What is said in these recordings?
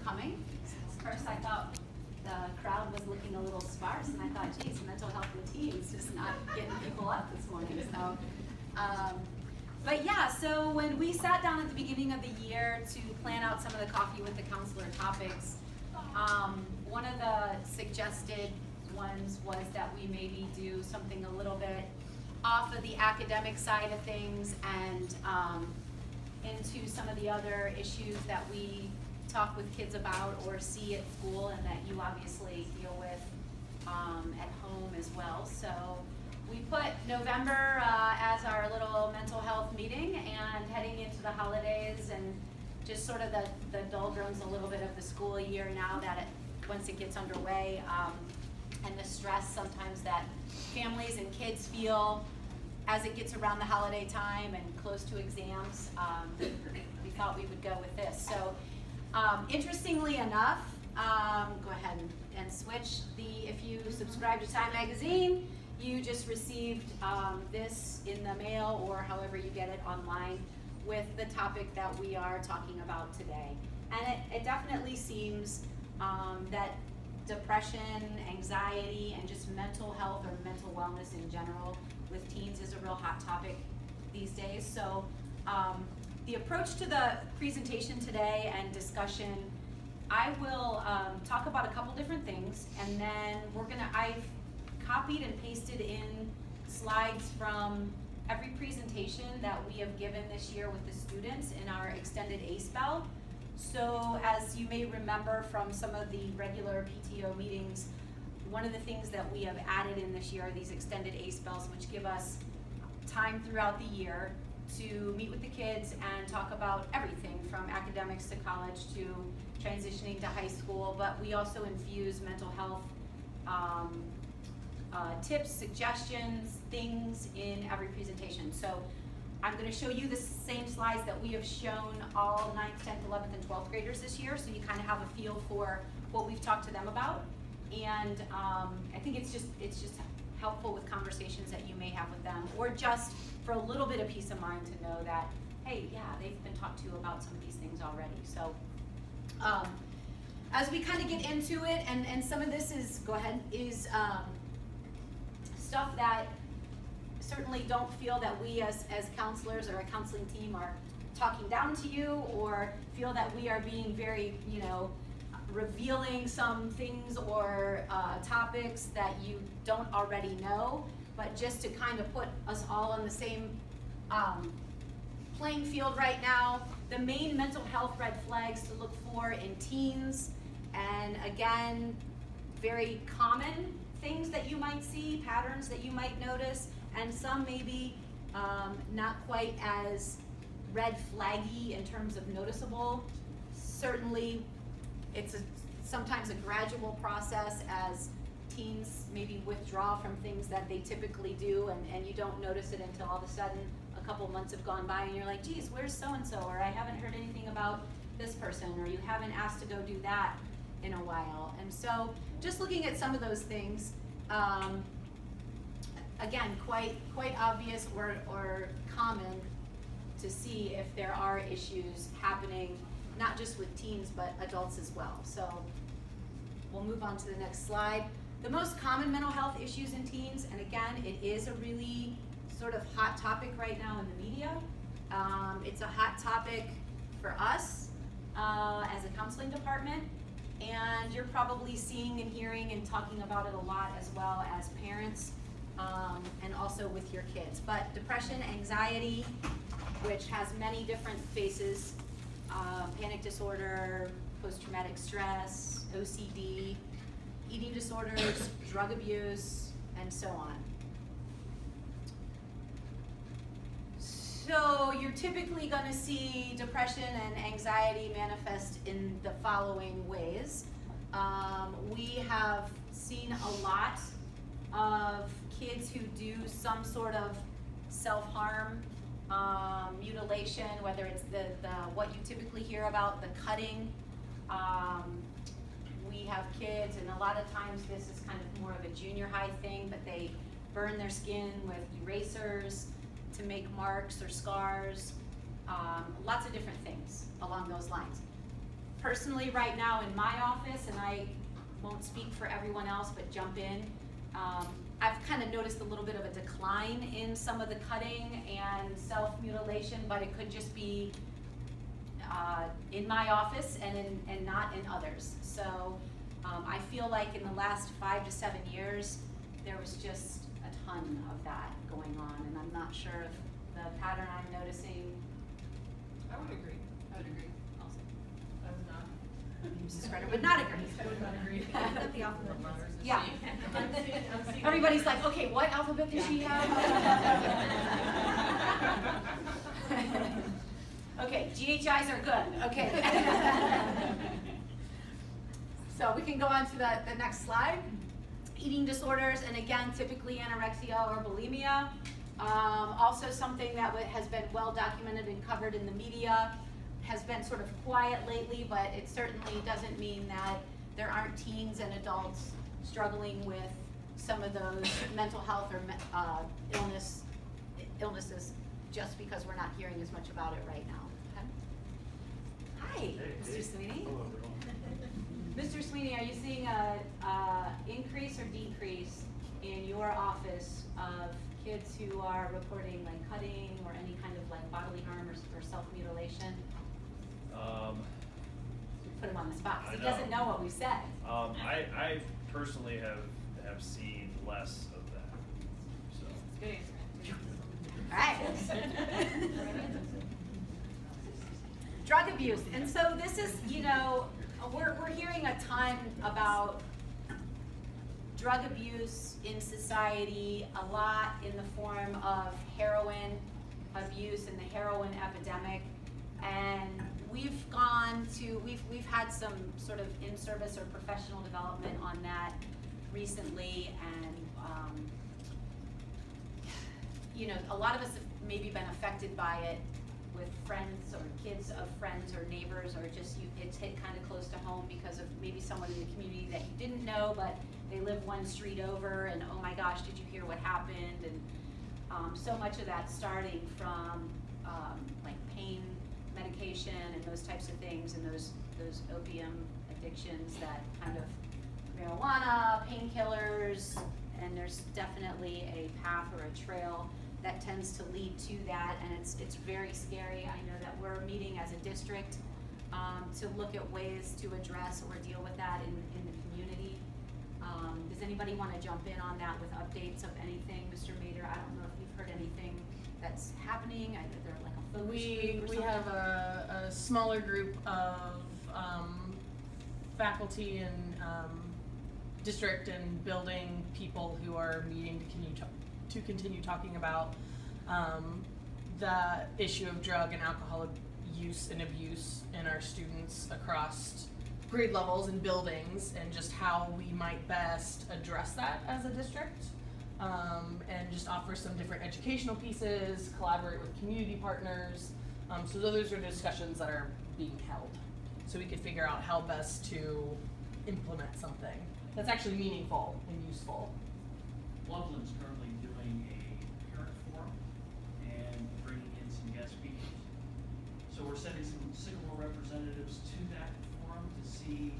coming. First I thought the crowd was looking a little sparse, and I thought, geez, mental health with teens, just not getting people up this morning. So, but yeah, so when we sat down at the beginning of the year to plan out some of the Coffee with the Counselor topics, one of the suggested ones was that we maybe do something a little bit off of the academic side of things and into some of the other issues that we talk with kids about or see at school and that you obviously deal with at home as well. So we put November as our little mental health meeting, and heading into the holidays and just sort of the doldrums a little bit of the school year now that once it gets underway, and the stress sometimes that families and kids feel as it gets around the holiday time and close to exams, we thought we would go with this. So interestingly enough, go ahead and switch. If you subscribe to Time Magazine, you just received this in the mail or however you get it online with the topic that we are talking about today. And it definitely seems that depression, anxiety, and just mental health or mental wellness in general with teens is a real hot topic these days. So the approach to the presentation today and discussion, I will talk about a couple different things, and then I've copied and pasted in slides from every presentation that we have given this year with the students in our extended A-Spell. So as you may remember from some of the regular PTO meetings, one of the things that we have added in this year are these extended A-Spells, which give us time throughout the year to meet with the kids and talk about everything from academics to college to transitioning to high school, but we also infuse mental health tips, suggestions, things in every presentation. So I'm going to show you the same slides that we have shown all 9th, 10th, 11th, and 12th graders this year, so you kind of have a feel for what we've talked to them about. And I think it's just helpful with conversations that you may have with them, or just for a little bit of peace of mind to know that, hey, yeah, they've been talked to about some of these things already. So as we kind of get into it, and some of this is, stuff that certainly don't feel that we as counselors or a counseling team are talking down to you, or feel that we are being very, revealing some things or topics that you don't already know, but just to kind of put us all on the same playing field right now. The main mental health red flags to look for in teens, and again, very common things that you might see, patterns that you might notice, and some maybe not quite as red flaggy in terms of noticeable. Certainly, it's sometimes a gradual process as teens maybe withdraw from things that they typically do, and you don't notice it until all of a sudden a couple months have gone by and you're like, geez, where's so-and-so? Or I haven't heard anything about this person, or you haven't asked to go do that in a while. And so just looking at some of those things, again, quite obvious or common to see if there are issues happening, not just with teens, but adults as well. So we'll move on to the next slide. The most common mental health issues in teens, and again, it is a really sort of hot topic right now in the media. It's a hot topic for us as a counseling department, and you're probably seeing and hearing and talking about it a lot as well as parents, and also with your kids. But depression, anxiety, which has many different faces, panic disorder, post-traumatic stress, OCD, eating disorders, drug abuse, and so on. So you're typically going to see depression and anxiety manifest in the following ways. We have seen a lot of kids who do some sort of self-harm, mutilation, whether it's the what you typically hear about, the cutting. We have kids, and a lot of times this is kind of more of a junior high thing, but they burn their skin with erasers to make marks or scars, lots of different things along those lines. personally right now in my office, and I won't speak for everyone else, but jump in. I've kind of noticed a little bit of a decline in some of the cutting and self-mutilation, but it could just be in my office and not in others. So I feel like in the last 5 to 7 years, there was just a ton of that going on, and I'm not sure if the pattern I'm noticing. I would agree. I would agree also. I would not. Mrs. Spreader would not agree. I would not agree. The alphabet letters. Yeah. I'm seeing Everybody's like, okay, what alphabet does she have? Okay, GHIs are good, okay. So we can go on to the next slide. Eating disorders, and again, typically anorexia or bulimia. Also something that has been well documented and covered in the media, has been sort of quiet lately, but it certainly doesn't mean that there aren't teens and adults struggling with some of those mental health or illnesses just because we're not hearing as much about it right now. Okay. Hi, Mr. Sweeney. Hello, everyone. Mr. Sweeney, are you seeing a increase or decrease in your office of kids who are reporting like cutting or any kind of like bodily harm or self-mutilation? Put him on the spot, 'cause he doesn't know what we said. I personally have seen less of that, so. Good answer. All right. Drug abuse, and so this is, you know, we're hearing a ton about drug abuse in society, a lot in the form of heroin abuse and the heroin epidemic, and we've had some sort of in-service or professional development on that recently, and you know, a lot of us have maybe been affected by it with friends or kids of friends or neighbors, or just it's hit kind of close to home because of maybe someone in the community that you didn't know, but they live one street over, and oh my gosh, did you hear what happened? And so much of that starting from like pain medication and those types of things, and those opium addictions, that kind of marijuana, painkillers, and there's definitely a path or a trail that tends to lead to that, and it's very scary. I know that we're meeting as a district to look at ways to address or deal with that in the community. Does anybody want to jump in on that with updates of anything? Mr. Mader, I don't know if you've heard anything that's happening. I know they're like a focus group or We something. have a smaller group of faculty and district and building people who are meeting to continue talking about the issue of drug and alcohol use and abuse in our students across grade levels and buildings, and just how we might best address that as a district, and just offer some different educational pieces, collaborate with community partners. So those are discussions that are being held, so we could figure out how best to implement something that's actually meaningful and useful. Loveland's currently doing a parent forum and bringing in some guest speakers. So we're sending some Sycamore representatives to that forum to see,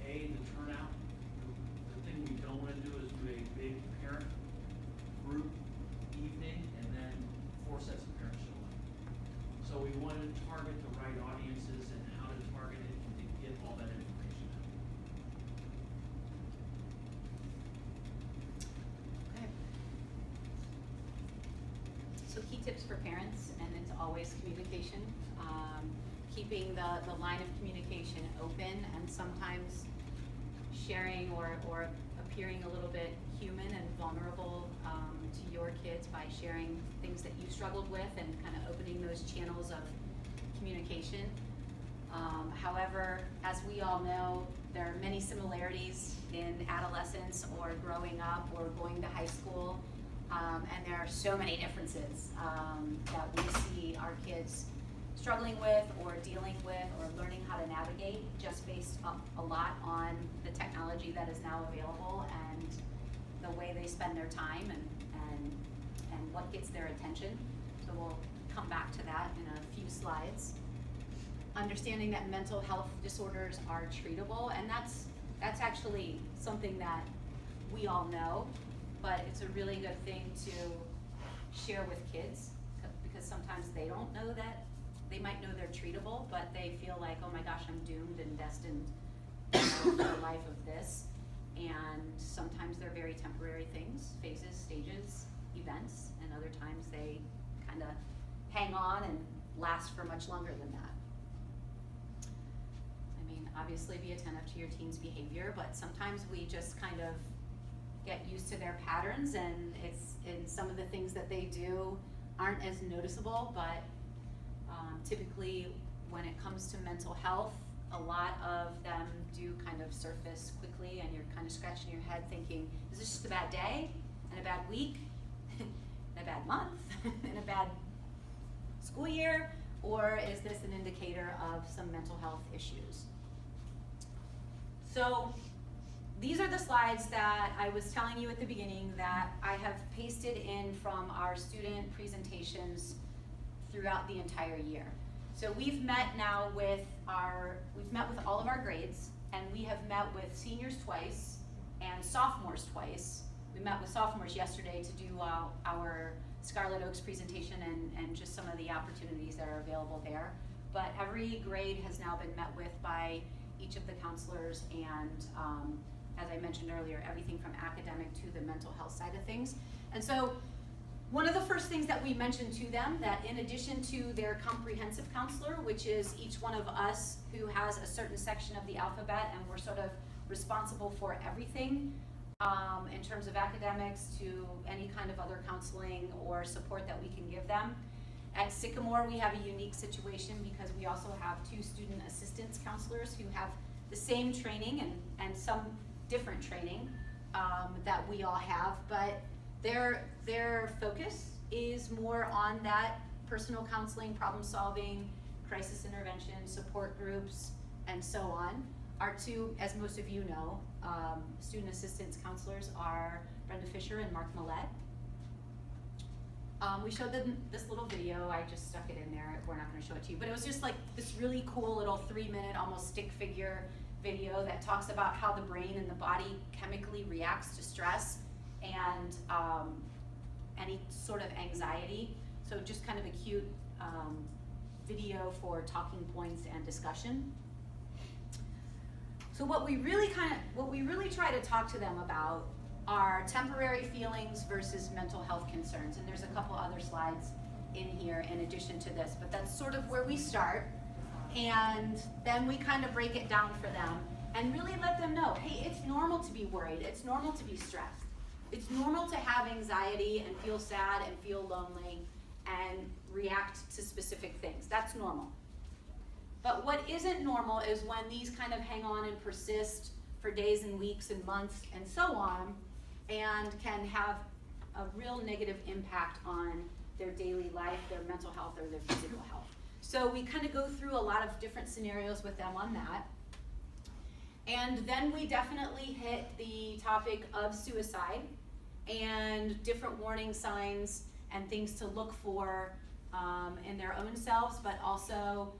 A, the turnout. The thing we don't want to do is do a big parent group evening and then 4 sets of parents show up. So we wanted to target the right audiences and how to target it and to get all that information out. Okay. So key tips for parents, and it's always communication. Keeping the line of communication open, and sometimes sharing or appearing a little bit human and vulnerable to your kids by sharing things that you struggled with, and kind of opening those channels of communication. However, as we all know, there are many similarities in adolescence or growing up or going to high school, and there are so many differences that we see our kids struggling with or dealing with or learning how to navigate, just based a lot on the technology that is now available and the way they spend their time and what gets their attention. So we'll come back to that in a few slides. understanding that mental health disorders are treatable, and that's actually something that we all know, but it's a really good thing to share with kids, because sometimes they don't know that. They might know they're treatable, but they feel like, oh my gosh, I'm doomed and destined for a life of this. And sometimes they're very temporary things, phases, stages, events, and other times they kind of hang on and last for much longer than that. I mean, obviously be attentive to your team's behavior, but sometimes we just kind of get used to their patterns, and some of the things that they do aren't as noticeable, but typically when it comes to mental health, a lot of them do kind of surface quickly, and you're kind of scratching your head thinking, is this just a bad day, and a bad week, and a bad month, and a bad school year, or is this an indicator of some mental health issues? So these are the slides that I was telling you at the beginning that I have pasted in from our student presentations throughout the entire year. So we've met now with all of our grades, and we have met with seniors twice and sophomores twice. We met with sophomores yesterday to do our Scarlet Oaks presentation and just some of the opportunities that are available there. But every grade has now been met with by each of the counselors, and as I mentioned earlier, everything from academic to the mental health side of things. And so one of the first things that we mentioned to them, that in addition to their comprehensive counselor, which is each one of us who has a certain section of the alphabet, and we're sort of responsible for everything in terms of academics to any kind of other counseling or support that we can give them. At Sycamore, we have a unique situation because we also have 2 student assistance counselors who have the same training and some different training that we all have, but their focus is more on that personal counseling, problem solving, crisis intervention, support groups, and so on. Our 2, as most of you know, student assistance counselors are Brenda Fisher and Mark Millett. We showed them this little video. I just stuck it in there. We're not going to show it to you, but it was just like this really cool little 3-minute, almost stick figure video that talks about how the brain and the body chemically reacts to stress and any sort of anxiety. So just kind of a cute video for talking points and discussion. So what we really try to talk to them about are temporary feelings versus mental health concerns. And there's a couple other slides in here in addition to this, but that's sort of where we start. And then we kind of break it down for them and really let them know, hey, it's normal to be worried. It's normal to be stressed. It's normal to have anxiety and feel sad and feel lonely and react to specific things. That's normal. But what isn't normal is when these kind of hang on and persist for days and weeks and months and so on, and can have a real negative impact on their daily life, their mental health, or their physical health. So we kind of go through a lot of different scenarios with them on that. And then we definitely hit the topic of suicide and different warning signs and things to look for in their own selves, but also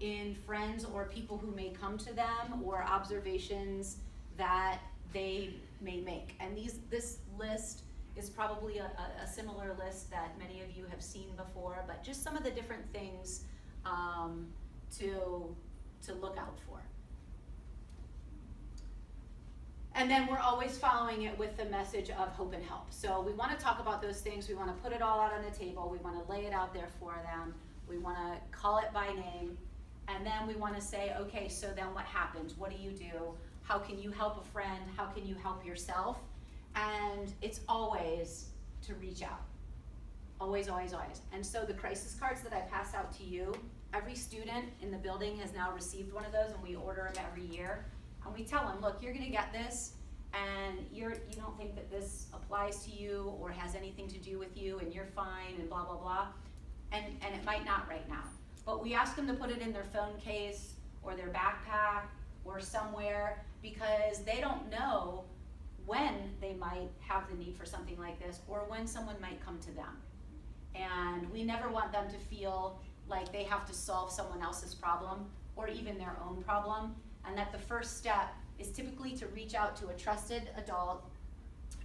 in friends or people who may come to them, or observations that they may make. And this list is probably a similar list that many of you have seen before, but just some of the different things to look out for. And then we're always following it with the message of hope and help. So we want to talk about those things. We want to put it all out on the table. We want to lay it out there for them. We want to call it by name. And then we want to say, okay, so then what happens? What do you do? How can you help a friend? How can you help yourself? And it's always to reach out. Always, always, always. And so the crisis cards that I pass out to you, every student in the building has now received one of those, and we order them every year. And we tell them, look, you're going to get this, and you don't think that this applies to you or has anything to do with you, and you're fine, and blah, blah, blah. And it might not right now. But we ask them to put it in their phone case or their backpack or somewhere, because they don't know when they might have the need for something like this, or when someone might come to them. And we never want them to feel like they have to solve someone else's problem or even their own problem, and that the first step is typically to reach out to a trusted adult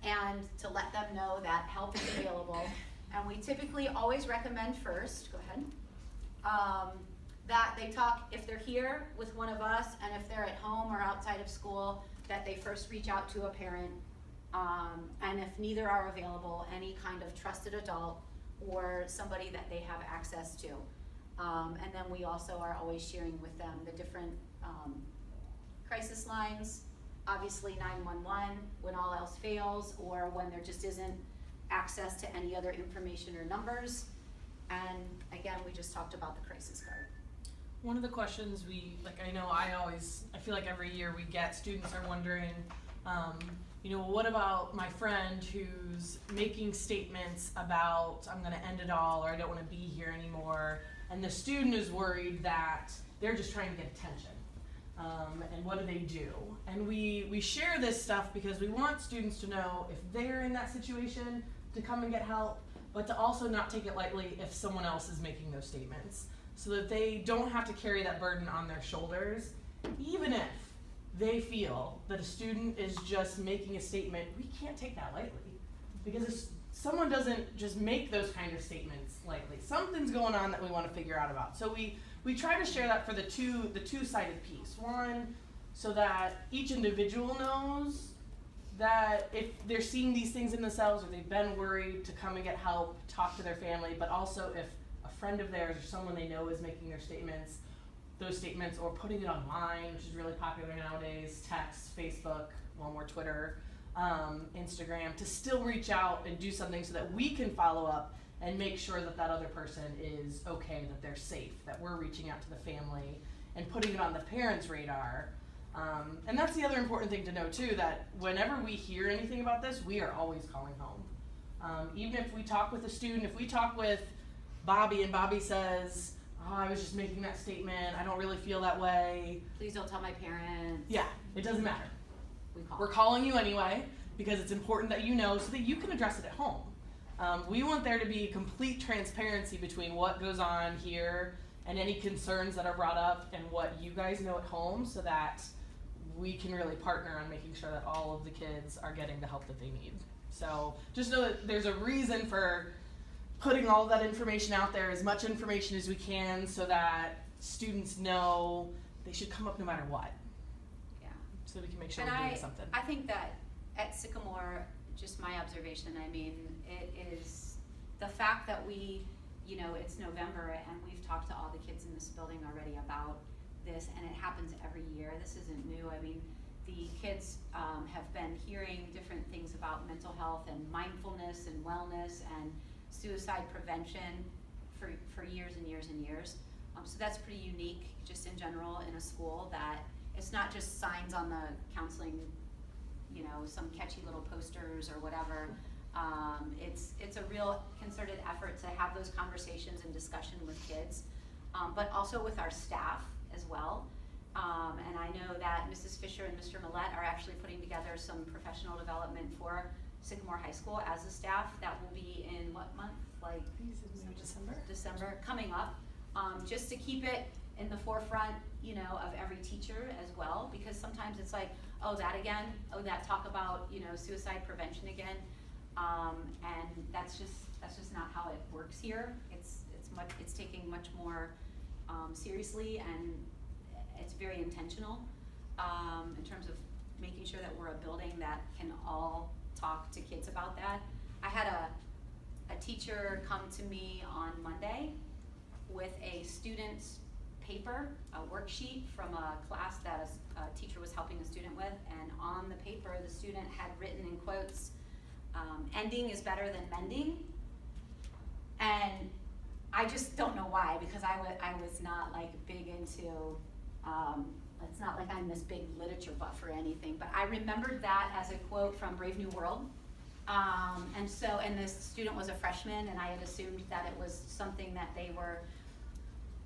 and to let them know that help is available. And we typically always recommend first, go ahead, that they talk, if they're here with one of us, and if they're at home or outside of school, that they first reach out to a parent, and if neither are available, any kind of trusted adult or somebody that they have access to. And then we also are always sharing with them the different crisis lines, obviously 911 when all else fails, or when there just isn't access to any other information or numbers. And again, we just talked about the crisis card. One of the questions I feel like every year we get, students are wondering, what about my friend who's making statements about, I'm gonna end it all, or I don't wanna be here anymore, and the student is worried that they're just trying to get attention. And what do they do? And we share this stuff because we want students to know if they're in that situation to come and get help, but to also not take it lightly if someone else is making those statements, so that they don't have to carry that burden on their shoulders, even if they feel that a student is just making a statement. We can't take that lightly, because if someone doesn't just make those kind of statements lightly, something's going on that we want to figure out about. So we try to share that for the two-sided piece. One, so that each individual knows that if they're seeing these things in themselves, or they've been worried, to come and get help, talk to their family, but also if a friend of theirs or someone they know is making those statements, or putting it online, which is really popular nowadays, text, Facebook, more Twitter, Instagram, to still reach out and do something so that we can follow up and make sure that that other person is okay, that they're safe, that we're reaching out to the family and putting it on the parents' radar. And that's the other important thing to know too, that whenever we hear anything about this, we are always calling home. Even if we talk with a student, if we talk with Bobby and Bobby says, oh, I was just making that statement, I don't really feel that way. Please don't tell my parents. Yeah, it doesn't matter. We're calling you anyway, because it's important that you know so that you can address it at home. We want there to be complete transparency between what goes on here and any concerns that are brought up and what you guys know at home, so that we can really partner on making sure that all of the kids are getting the help that they need. So just know that there's a reason for putting all of that information out there, as much information as we can, so that students know they should come up no matter what. Yeah. So we can make sure And we're doing something. I think that at Sycamore, just my observation, it is the fact that it's November and we've talked to all the kids in this building already about this, and it happens every year. This isn't new. The kids have been hearing different things about mental health and mindfulness and wellness and suicide prevention for years and years and years. So that's pretty unique just in general in a school, that it's not just signs on the counseling, some catchy little posters or whatever. It's a real concerted effort to have those conversations and discussion with kids, but also with our staff as well. And I know that Mrs. Fisher and Mr. Millette are actually putting together some professional development for Sycamore High School as a staff. That will be in what month? Like December coming up, just to keep it in the forefront, of every teacher as well, because sometimes it's like, oh, that again, oh, that talk about, suicide prevention again, and that's just not how it works here. It's taking much more seriously, and it's very intentional in terms of making sure that we're a building that can all talk to kids about that. I had a teacher come to me on Monday with a student's paper, a worksheet from a class that a teacher was helping a student with, and on the paper the student had written in quotes, ending is better than mending. And I just don't know why, because I was not like big into, it's not like I'm this big literature buff or anything, but I remembered that as a quote from Brave New World. And this student was a freshman, and I had assumed that it was something that they were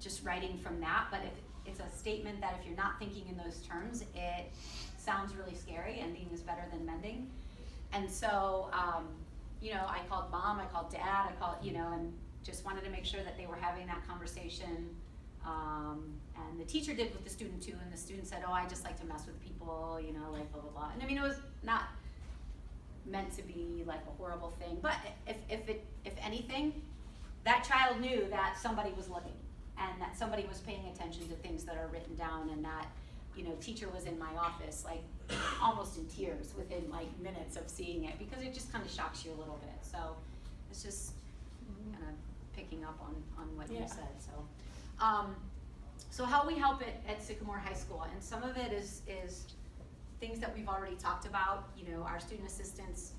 just writing from that, but if it's a statement that if you're not thinking in those terms, it sounds really scary. Ending is better than mending. And so, I called mom, I called dad, and just wanted to make sure that they were having that conversation, And the teacher did with the student too, and the student said, oh, I just like to mess with people, you know, like blah, blah, blah. And I mean, it was not meant to be like a horrible thing, but if anything, that child knew that somebody was looking and that somebody was paying attention to things that are written down, and that, you know, teacher was in my office like almost in tears within like minutes of seeing it, because it just kind of shocks you a little bit. So it's just kind of picking up on what you said. So how we help it at Sycamore High School, and some of it is things that we've already talked about, you know, our student assistants,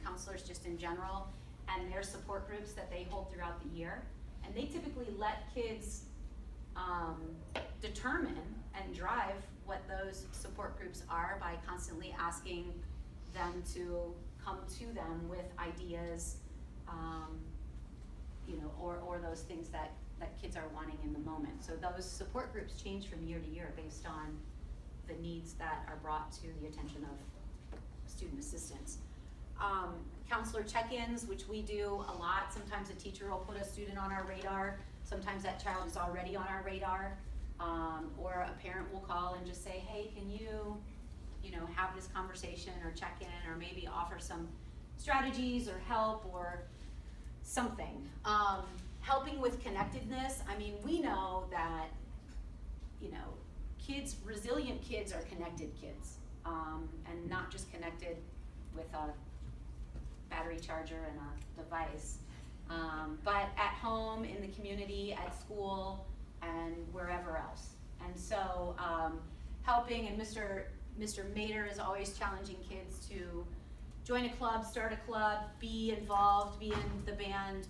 counselors just in general, and their support groups that they hold throughout the year. And they typically let kids determine and drive what those support groups are by constantly asking them to come to them with ideas, you know, or those things that kids are wanting in the moment. So those support groups change from year to year based on the needs that are brought to the attention of student assistants. Counselor check-ins, which we do a lot. Sometimes a teacher will put a student on our radar. Sometimes that child is already on our radar. Or a parent will call and just say, hey, can you know, have this conversation or check in, or maybe offer some strategies or help or something. Helping with connectedness. I mean, we know that, you know, kids, resilient kids are connected kids, and not just connected with a battery charger and a device, but at home, in the community, at school, and wherever else. And so helping, and Mr. Mater is always challenging kids to join a club, start a club, be involved, be in the band,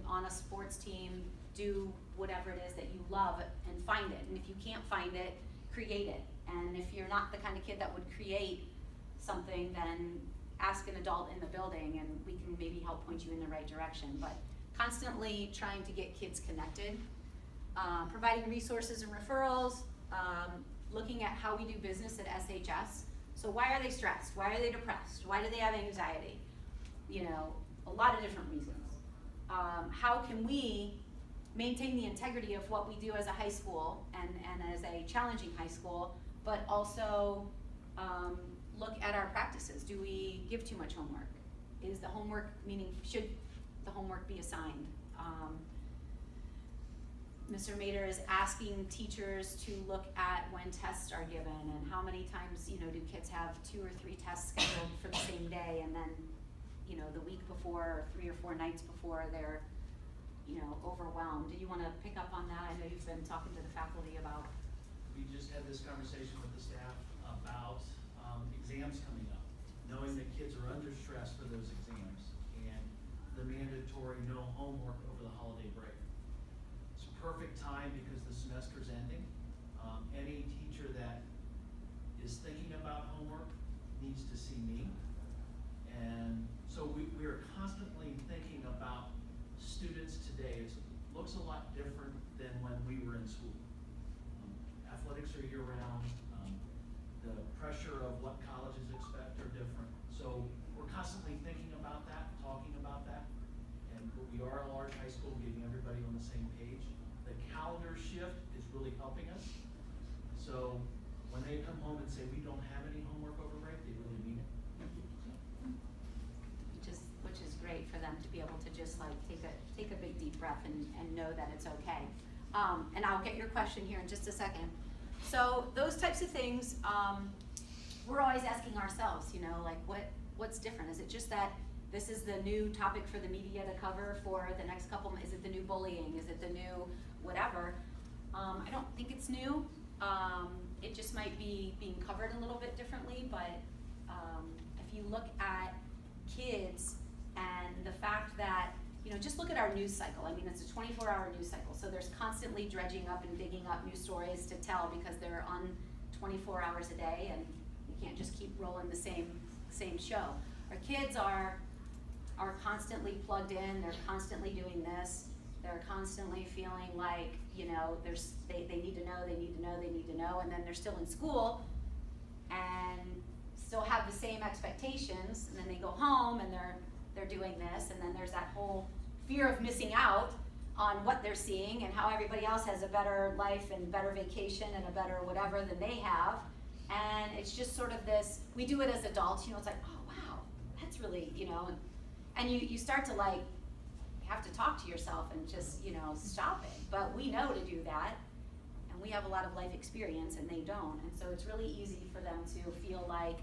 on a sports team, do whatever it is that you love, and find it. And if you can't find it, create it. And if you're not the kind of kid that would create something, then ask an adult in the building and we can maybe help point you in the right direction. But constantly trying to get kids connected, providing resources and referrals, looking at how we do business at SHS. So why are they stressed? Why are they depressed? Why do they have anxiety? You know, a lot of different reasons. How can we maintain the integrity of what we do as a high school and as a challenging high school, but also look at our practices? Do we give too much homework? Is the homework, meaning should the homework be assigned? Mr. Mater is asking teachers to look at when tests are given and how many times, you know, do kids have 2 or 3 tests scheduled for the same day, and then, you know, the week before, or 3 or 4 nights before, they're, you know, overwhelmed. Do you want to pick up on that? I know you've been talking to the faculty about. We just had this conversation with the staff about exams coming up, knowing that kids are under stress for those exams, and the mandatory no homework over the holiday break. It's a perfect time because the semester's ending. Any teacher that is thinking about homework needs to see me. And so we are constantly thinking about students today. It looks a lot different than when we were in school. Athletics are year-round. The pressure of what colleges expect are different. So we're constantly thinking about that, talking about that. And we are a large high school, getting everybody on the same page. The calendar shift is really helping us. So when they come home and say, we don't have any homework over break, they really mean it. Which is great for them to be able to just like take a big deep breath and know that it's okay. And I'll get your question here in just a second. So those types of things, we're always asking ourselves, you know, like what's different? Is it just that this is the new topic for the media to cover for the next couple? Is it the new bullying? Is it the new whatever? I don't think it's new. It just might be being covered a little bit differently, but if you look at kids and the fact that, you know, just look at our news cycle. I mean, it's a 24-hour news cycle, so there's constantly dredging up and digging up news stories to tell because they're on 24 hours a day, and you can't just keep rolling the same show. Our kids are constantly plugged in. They're constantly doing this. They're constantly feeling like, you know, they need to know, and then they're still in school and still have the same expectations, and then they go home and they're doing this, and then there's that whole fear of missing out on what they're seeing and how everybody else has a better life and better vacation and a better whatever than they have. And it's just sort of this, we do it as adults, you know, it's like, oh wow, that's really, you know, and you start to like, have to talk to yourself and just, you know, stop it. But we know to do that, and we have a lot of life experience and they don't. And so it's really easy for them to feel like,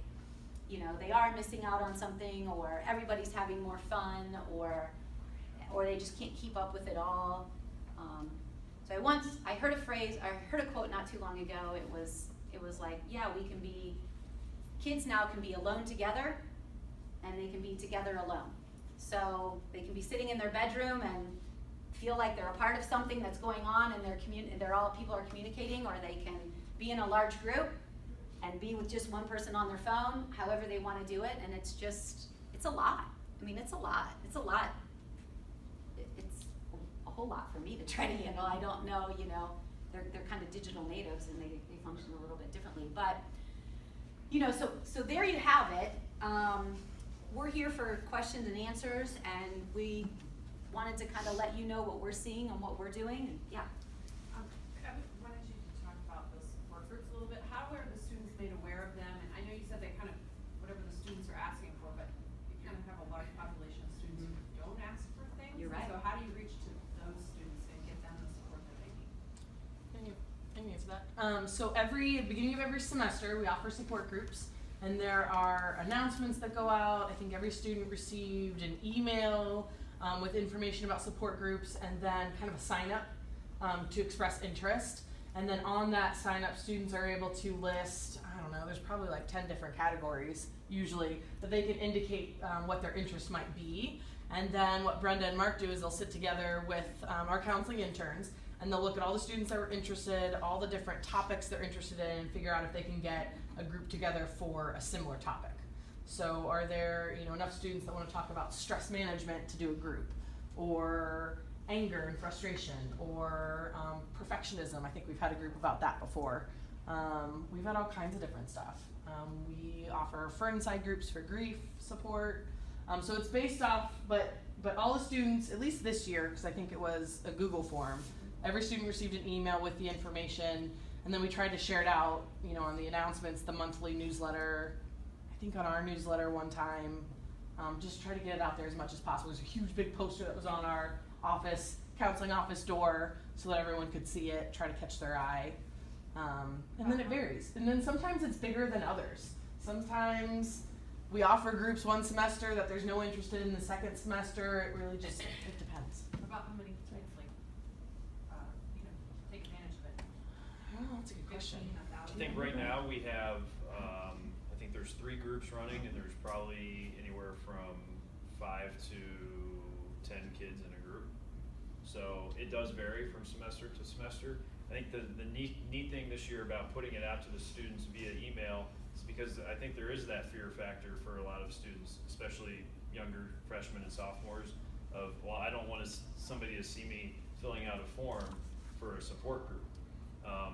you know, they are missing out on something, or everybody's having more fun, or they just can't keep up with it all. So I heard a quote not too long ago. It was like, yeah, kids now can be alone together, and they can be together alone. So they can be sitting in their bedroom and feel like they're a part of something that's going on, and people are communicating, or they can be in a large group and be with just one person on their phone, however they want to do it. And it's a lot. I mean, it's a lot. It's a whole lot for me to try to handle. I don't know, you know, they're kind of digital natives, and they function a little bit differently. But, you know, so there you have it. We're here for questions and answers, and we wanted to kind of let you know what we're seeing and what we're doing. And yeah. Kevin, why don't you talk about those support groups a little bit? How are the students made aware of them? And I know you said they kind of, whatever the students are asking for, but you kind of have a large population of students who don't ask for things. You're right. So how do you reach to those students and get them the support that they need? Can you answer that? So at the beginning of every semester, we offer support groups, and there are announcements that go out. I think every student received an email with information about support groups, and then kind of a sign up to express interest. And then on that sign up, students are able to list, I don't know, there's probably like 10 different categories usually that they can indicate what their interest might be. And then what Brenda and Mark do is they'll sit together with our counseling interns, and they'll look at all the students that were interested, all the different topics they're interested in, and figure out if they can get a group together for a similar topic. So are there, you know, enough students that want to talk about stress management to do a group, or anger and frustration, or perfectionism? I think we've had a group about that before. We've had all kinds of different stuff. We offer Fernside groups for grief support. So it's based off, but all the students, at least this year, because I think it was a Google form, every student received an email with the information, and then we tried to share it out, you know, on the announcements, the monthly newsletter, I think on our newsletter one time, just try to get it out there as much as possible. There's a huge big poster that was on our counseling office door, so that everyone could see it, try to catch their eye. And then it varies. And then sometimes it's bigger than others. Sometimes we offer groups one semester that there's no interest in the second semester. It really just, it depends. About how many kids take advantage of it? Oh, that's a good question. 15, 1,000? I think right now we have, I think there's 3 groups running, and there's probably anywhere from 5 to 10 kids in a group. So it does vary from semester to semester. I think the neat thing this year about putting it out to the students via email is because I think there is that fear factor for a lot of students, especially younger freshmen and sophomores, of, well, I don't want somebody to see me filling out a form for a support group.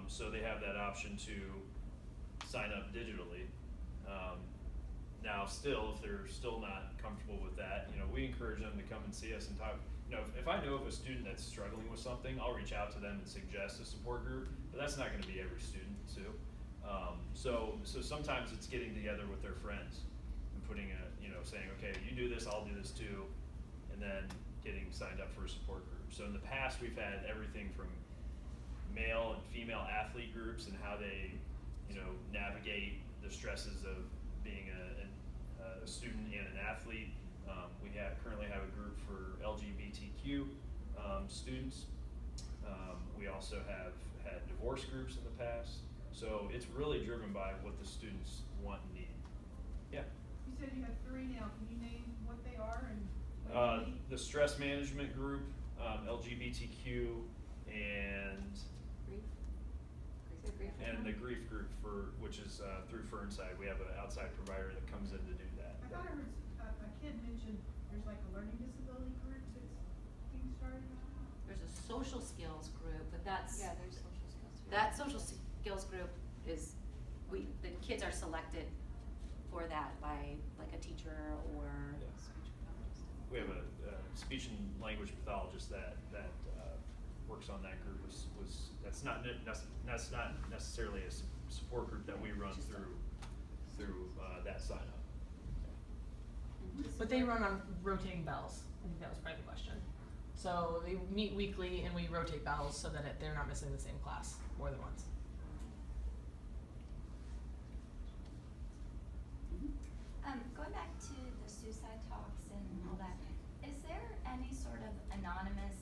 So they have that option to sign up digitally. Now still, if they're still not comfortable with that, you know, we encourage them to come and see us and talk. You know, if I know of a student that's struggling with something, I'll reach out to them and suggest a support group, but that's not gonna be every student too. So sometimes it's getting together with their friends and putting saying, okay, you do this, I'll do this too, and then getting signed up for a support group. So in the past, we've had everything from male and female athlete groups and how they, navigate the stresses of being a student and an athlete. We currently have a group for LGBTQ students. We also have had divorce groups in the past. So it's really driven by what the students want and need. Yeah. You said you have 3 now. Can you name what they are and what they need? The stress management group, LGBTQ, and the grief group, which is through Fernside. We have an outside provider that comes in to do that. I thought I heard a kid mention there's like a learning disability group that's being started. There's a social skills group, but that's there's social skills. that social skills group is the kids are selected for that by like a teacher or Yeah. We have a speech and language pathologist that works on that group that's not necessarily a support group that we run through that sign up. But they run on rotating bells. I think that was probably the question. So they meet weekly and we rotate bells so that they're not missing the same class more than once. Going back to the suicide talks and all that, is there any sort of anonymous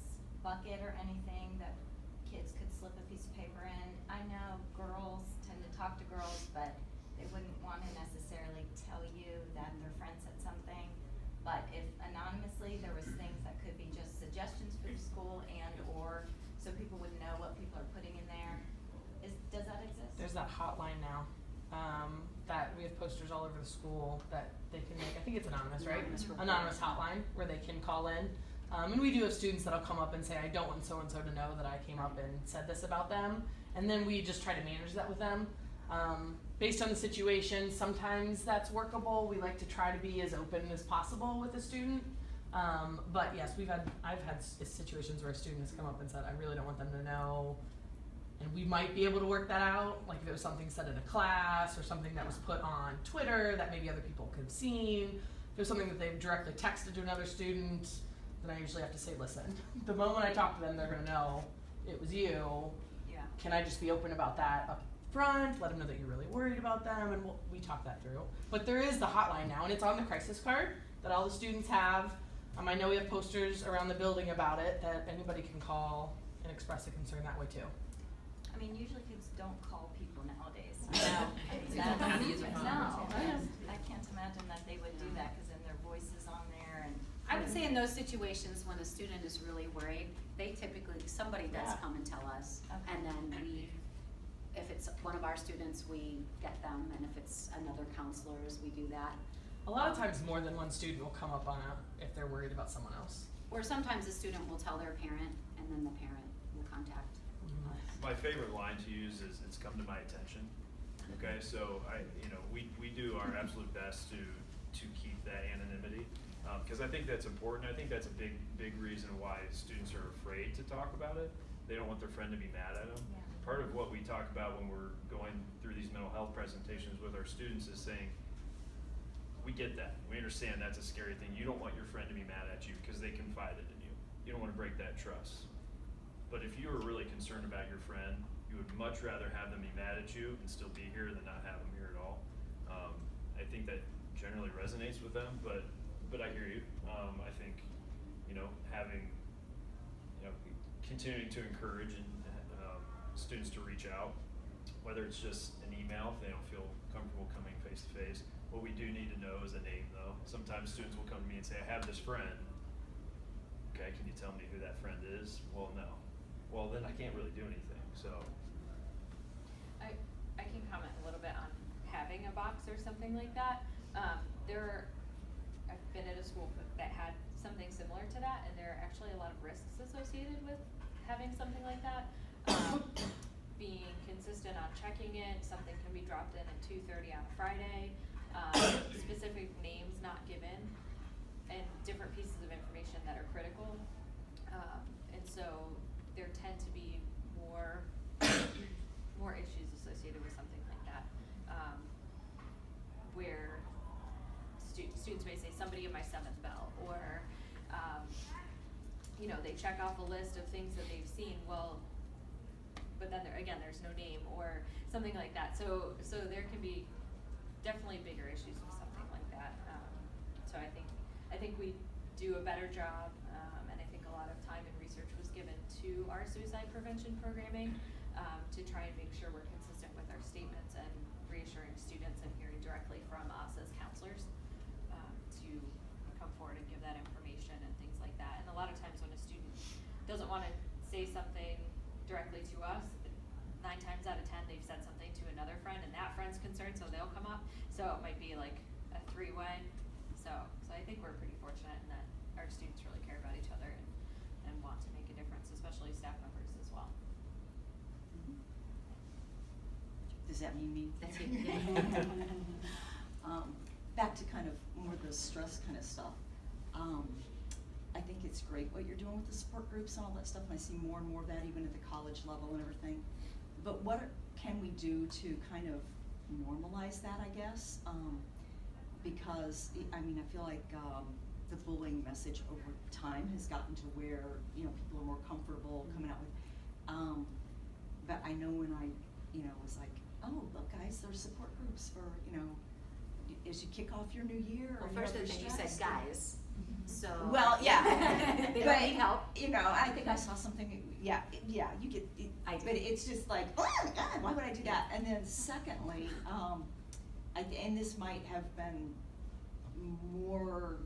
bucket or anything that kids could slip a piece of paper in? I know girls tend to talk to girls, but they wouldn't want to necessarily tell you that their friend said something. But if anonymously there was things that could be just suggestions for the school and or so people would know what people are putting in there, does that exist? There's that hotline now, that we have posters all over the school that they can make. I think it's anonymous, right? Anonymous hotline where they can call in. And we do have students that'll come up and say, I don't want so-and-so to know that I came up and said this about them. And then we just try to manage that with them. Based on the situation, sometimes that's workable. We like to try to be as open as possible with the student. But yes, I've had situations where a student has come up and said, I really don't want them to know. And we might be able to work that out, like if it was something said in a class or something that was put on Twitter that maybe other people could have seen. If it was something that they've directly texted to another student, then I usually have to say, listen, the moment I talk to them, they're gonna know it was you. Yeah. Can I just be open about that up front, let them know that you're really worried about them, and we talk that through. But there is the hotline now, and it's on the crisis card that all the students have. I know we have posters around the building about it that anybody can call and express a concern that way too. I mean, usually kids don't call people nowadays. No. They don't know how to use a phone. No, I can't imagine that they would do that, cause then their voice is on there and. I would say in those situations when a student is really worried, somebody does come and tell us. Okay. And then if it's one of our students, we get them, and if it's another counselor's, we do that. A lot of times more than one student will come up on if they're worried about someone else. Or sometimes the student will tell their parent, and then the parent will contact us. My favorite line to use is, it's come to my attention. Okay, so we do our absolute best to keep that anonymity, because I think that's important. I think that's a big reason why students are afraid to talk about it. They don't want their friend to be mad at them. Yeah. Part of what we talk about when we're going through these mental health presentations with our students is saying, we get that. We understand that's a scary thing. You don't want your friend to be mad at you because they confided in you. You don't want to break that trust. But if you are really concerned about your friend, you would much rather have them be mad at you and still be here than not have them here at all. I think that generally resonates with them, but I hear you. I think, having, continuing to encourage students to reach out, whether it's just an email if they don't feel comfortable coming face to face. What we do need to know is a name though. Sometimes students will come to me and say, I have this friend. Okay, can you tell me who that friend is? Well, no. Well, then I can't really do anything, so. I can comment a little bit on having a box or something like that. I've been at a school that had something similar to that, and there are actually a lot of risks associated with having something like that. Being consistent on checking it, something can be dropped in at 2:30 on a Friday, specific names not given, and different pieces of information that are critical. And so there tend to be more issues associated with something like that, where students may say somebody in my 7th bell, or they check off a list of things that they've seen. Well, but then there's no name or something like that. So there can be definitely bigger issues with something like that. So I think we do a better job, and I think a lot of time and research was given to our suicide prevention programming, to try and make sure we're consistent with our statements and reassuring students and hearing directly from us as counselors, to come forward and give that information and things like that. And a lot of times when a student doesn't want to say something directly to us, 9 times out of 10 they've said something to another friend and that friend's concerned, so they'll come up. So it might be like a 3-way. So I think we're pretty fortunate in that our students really care about each other and want to make a difference, especially staff members as well. Does that mean me? That's you. Back to kind of more the stress kind of stuff. I think it's great what you're doing with the support groups and all that stuff, and I see more and more of that even at the college level and everything. But can we do to kind of normalize that, I guess? Because, I mean, I feel like the bullying message over time has gotten to where, you know, people are more comfortable coming out with, but I know when I, you know, was like, oh, look guys, there's support groups for, you know, as you kick off your new year. Well, or first you're thing you said, stressed. guys, so. Well, yeah. They But, don't need help. You know, I think I saw something, yeah, you get, I do. but it's just like, oh my God, why would I do that? And then secondly, and this might have been more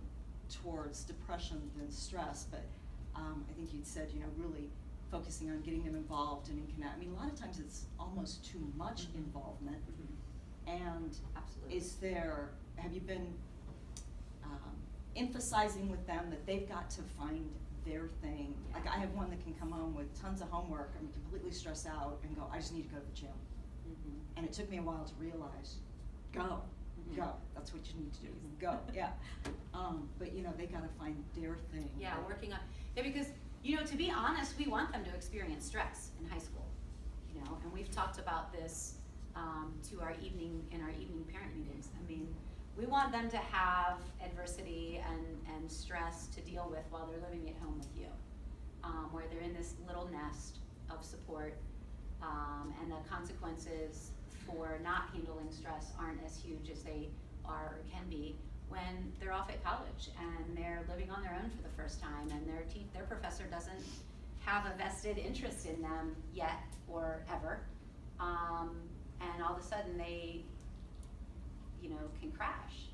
towards depression than stress, but I think you'd said, you know, really focusing on getting them involved and in connect. I mean, a lot of times it's almost too much involvement. And Absolutely. have you been emphasizing with them that they've got to find their thing? Yeah. Like I have one that can come home with tons of homework, I'm completely stressed out, and go, I just need to go to the gym. And it took me a while to realize, go, that's what you need to do, go, yeah. But you know, they gotta find their thing. Yeah, working on, yeah, because, you know, to be honest, we want them to experience stress in high school, you know, and we've talked about this in our evening parent meetings. I mean, we want them to have adversity and stress to deal with while they're living at home with you, where they're in this little nest of support, and the consequences for not handling stress aren't as huge as they are or can be when they're off at college and they're living on their own for the first time, and their professor doesn't have a vested interest in them yet or ever, and all of a sudden they, you know, can crash.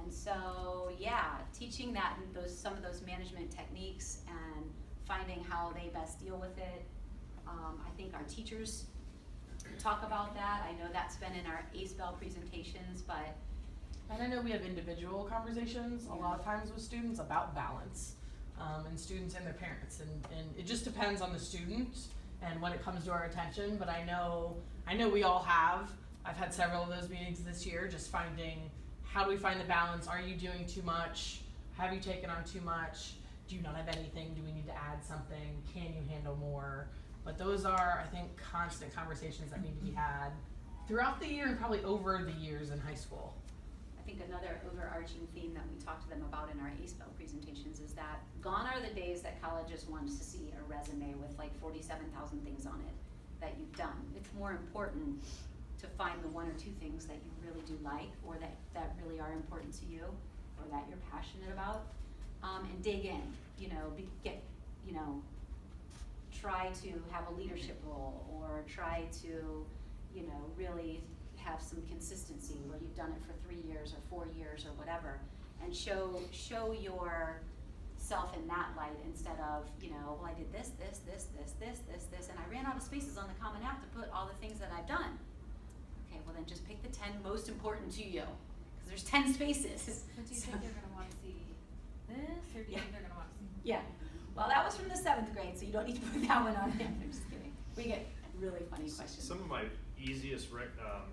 And so, yeah, teaching that and some of those management techniques and finding how they best deal with it. I think our teachers talk about that. I know that's been in our ACE-BEL presentations, but. And I know we have individual conversations a lot of times with students about balance, and students and their parents, and it just depends on the student and when it comes to our attention, but I know we all have. I've had several of those meetings this year, just finding, how do we find the balance? Are you doing too much? Have you taken on too much? Do you not have anything? Do we need to add something? Can you handle more? But those are, I think, constant conversations that need to be had throughout the year and probably over the years in high school. I think another overarching theme that we talk to them about in our ACE-BEL presentations is that gone are the days that colleges want to see a resume with like 47,000 things on it that you've done. It's more important to find the one or two things that you really do like, or that really are important to you, or that you're passionate about, and dig in, you know, try to have a leadership role, or try to, you know, really have some consistency where you've done it for 3 years or 4 years or whatever, and show yourself in that light instead of, you know, well, I did this, and I ran out of spaces on the Common App to put all the things that I've done. Okay, well then just pick the 10 most important to you, because there's 10 spaces. But do you think they're gonna wanna see this, or do you think they're gonna wanna see? Yeah, well, that was from the 7th grade, so you don't need to put that one on him. I'm just kidding. We get really funny questions. Some of my easiest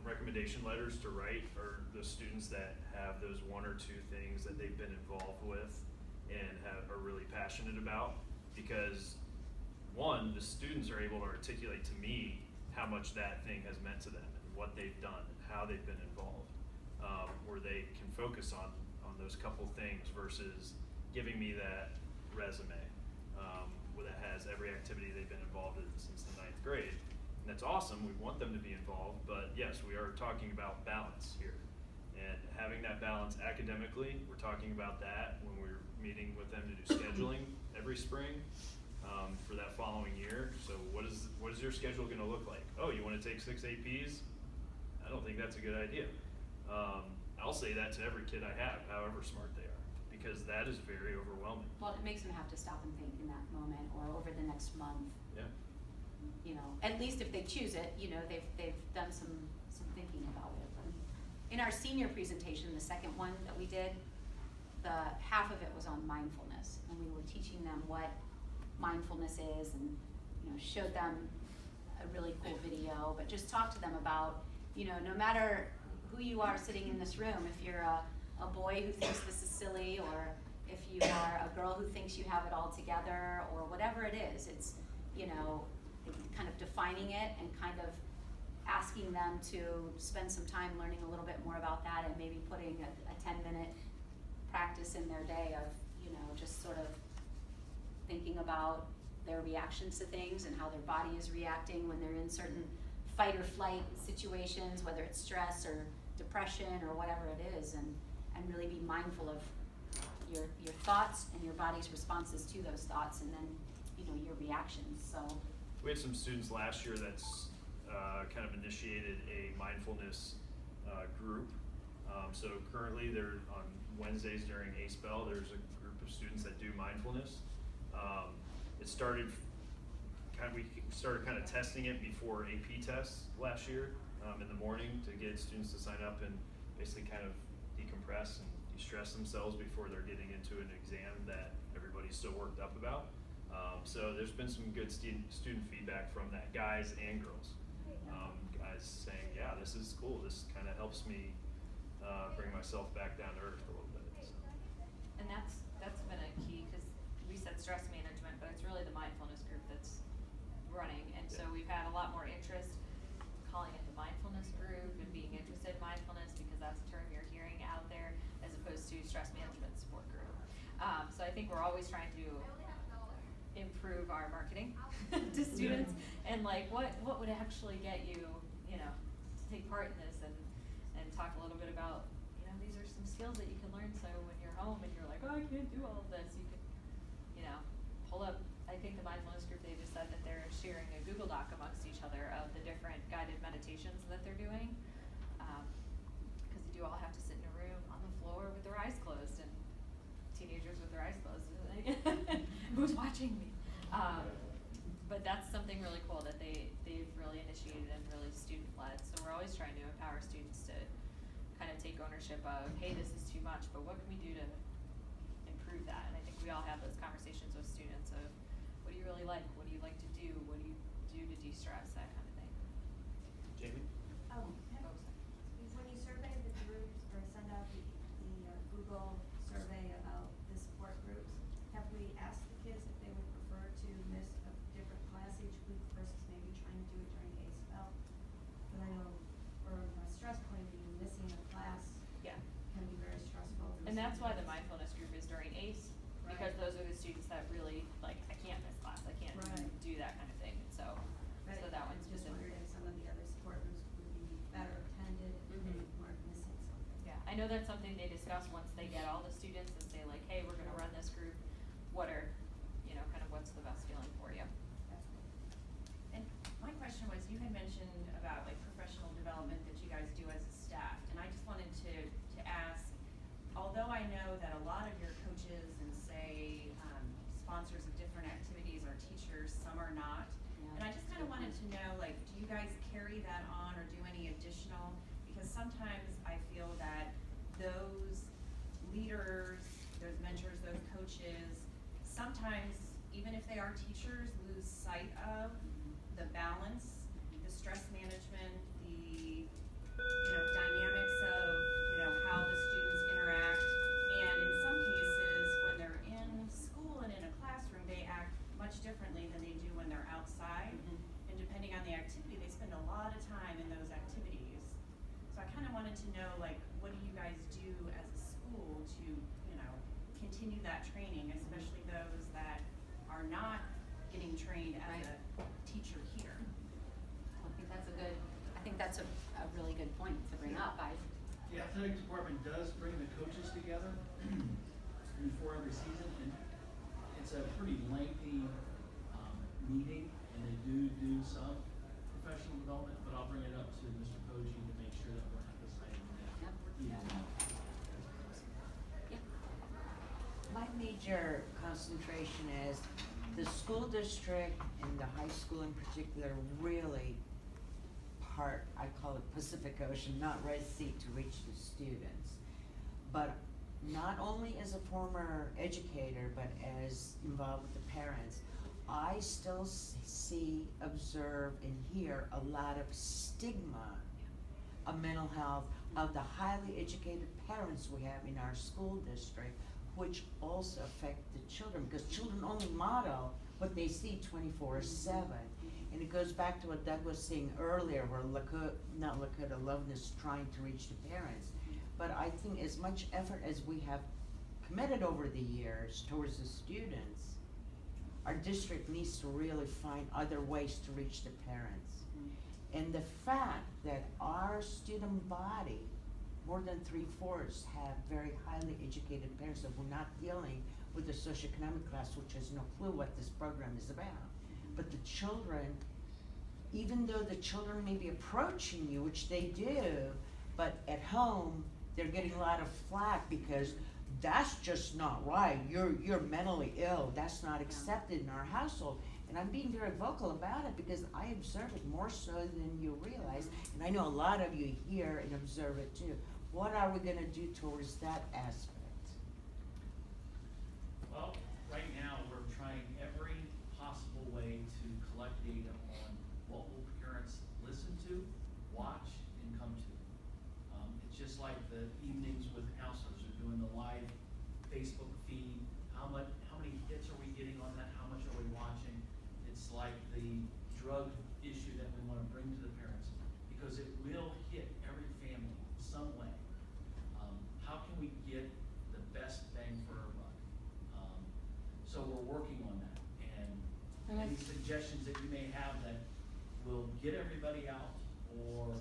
recommendation letters to write are the students that have those 1 or 2 things that they've been involved with and are really passionate about, because one, the students are able to articulate to me how much that thing has meant to them and what they've done and how they've been involved, where they can focus on those couple things versus giving me that resume that has every activity they've been involved in since the 9th grade. And that's awesome, we want them to be involved, but yes, we are talking about balance here. And having that balance academically, we're talking about that when we're meeting with them to do scheduling every spring for that following year. So what is your schedule gonna look like? Oh, you wanna take 6 APs? I don't think that's a good idea. I'll say that to every kid I have, however smart they are, because that is very overwhelming. Well, it makes them have to stop and think in that moment or over the next month. Yeah. You know, at least if they choose it, you know, they've done some thinking about it. In our senior presentation, the second one that we did, the half of it was on mindfulness, and we were teaching them what mindfulness is, and, you know, showed them a really cool video, but just talked to them about, you know, no matter who you are sitting in this room, if you're a boy who thinks this is silly, or if you are a girl who thinks you have it all together, or whatever it is, it's, you know, kind of defining it and kind of asking them to spend some time learning a little bit more about that, and maybe putting a 10-minute practice in their day of, you know, just sort of thinking about their reactions to things and how their body is reacting when they're in certain fight or flight situations, whether it's stress or depression or whatever it is, and really be mindful of your thoughts and your body's responses to those thoughts, and then, you know, your reactions. So We had some students last year that's kind of initiated a mindfulness group. So currently they're on Wednesdays during A-Spell, there's a group of students that do mindfulness. We started kind of testing it before AP tests last year in the morning to get students to sign up and basically kind of decompress and de-stress themselves before they're getting into an exam that everybody's so worked up about. So there's been some good student feedback from that, guys and girls. Guys saying, yeah, this is cool, this kind of helps me bring myself back down to earth a little bit. So. And that's been a key, because we said stress management, but it's really the mindfulness group that's running. And so we've had a lot more interest calling it the mindfulness group and being interested in mindfulness, because that's a term you're hearing out there, as opposed to stress management support group. So I think we're always trying to improve our marketing to students, and like what would actually get you, you know, to take part in this, and talk a little bit about, you know, these are some skills that you can learn, so when you're home and you're like, oh, I can't do all of this, you can, you know, pull up. I think the mindfulness group, they just said that they're sharing a Google Doc amongst each other of the different guided meditations that they're doing, because you do all have to sit in a room on the floor with their eyes closed, and teenagers with their eyes closed, who's watching me? But that's something really cool that they've really initiated and really student-led. So we're always trying to empower students to kind of take ownership of, hey, this is too much, but what can we do to improve that? And I think we all have those conversations with students of, what do you really like? What do you like to do? What do you do to de-stress? That kind of thing. Jamie? Oh, When you survey the groups or send out the Google survey about the support groups, have we asked the kids if they would prefer to miss a different class each week versus maybe trying to do it during A-Spell? But I know from a stress point of view, missing a class yeah. can be very stressful. for And that's why the students. mindfulness group is during ACE, because Right. those are the students that really, like, I can't miss class, I can't Right. do that kind of thing. So, But so that I one's just specific. wondered if some of the other support groups would be better attended if they Mhm. weren't missing something. Yeah, I know that's something they discuss once they get all the students and say like, hey, we're gonna run this group, what are, you know, kind of what's the best feeling for you? That's good. And my question was, you had mentioned about like professional development that you guys do as a staff, and I just wanted to ask, although I know that a lot of your coaches and say, sponsors of different activities are teachers, some are not. Yeah, And I just that's a kind of good wanted point. to know, like, do you guys carry that on or do any additional? Because sometimes I feel that those leaders, those mentors, those coaches, sometimes, even if they are teachers, lose sight of the balance, the stress management, the, you know, dynamics of, you know, how the students interact. And in some cases, when they're in school and in a classroom, they act much differently than they do when they're outside. And depending on the activity, they spend a lot of time in those activities. So I kind of wanted to know, like, what do you guys do as a school to, you know, continue that training, especially those that are not getting trained as Right. a teacher here? I think that's a really good point to bring up. The athletics department does bring the coaches together before every season, and it's a pretty lengthy meeting, and they do some professional development, but I'll bring it up to Mr. Koji to make sure that we're emphasizing that. Yep. Yeah. My major concentration is the school district and the high school in particular really I call it Pacific Ocean, not Red Sea to reach the students. But not only as a former educator, but as involved with the parents, I still see, observe, and hear a lot of stigma of mental health of the highly educated parents we have in our school district which also affect the children, because children only model what they see 24/7. And it goes back to what Doug was saying earlier, where Lakota Loveland is trying to reach the parents. But I think as much effort as we have committed over the years towards the students, our district needs to really find other ways to reach the parents. And the fact that our student body, more than 3/4 have very highly educated parents that were not dealing with the socioeconomic class, which has no clue what this program is about. But the children, even though the children may be approaching you, which they do, but at home, they're getting a lot of flack because that's just not right. You're mentally ill. That's not accepted in our household. And I'm being very vocal about it because I observe it more so than you realize. And I know a lot of you hear and observe it too. What are we gonna do towards that aspect? Well, right now, we're trying every possible way to collect data on what will parents listen to, watch, and come to. It's just like the evenings with counselors are doing the live Facebook feed. How many hits are we getting on that? How much are we watching? It's like the drug issue that we wanna bring to the parents, because it will hit every family some way. How can we get the best bang for our buck? So we're working on that, and any suggestions that you may have that will get everybody out, or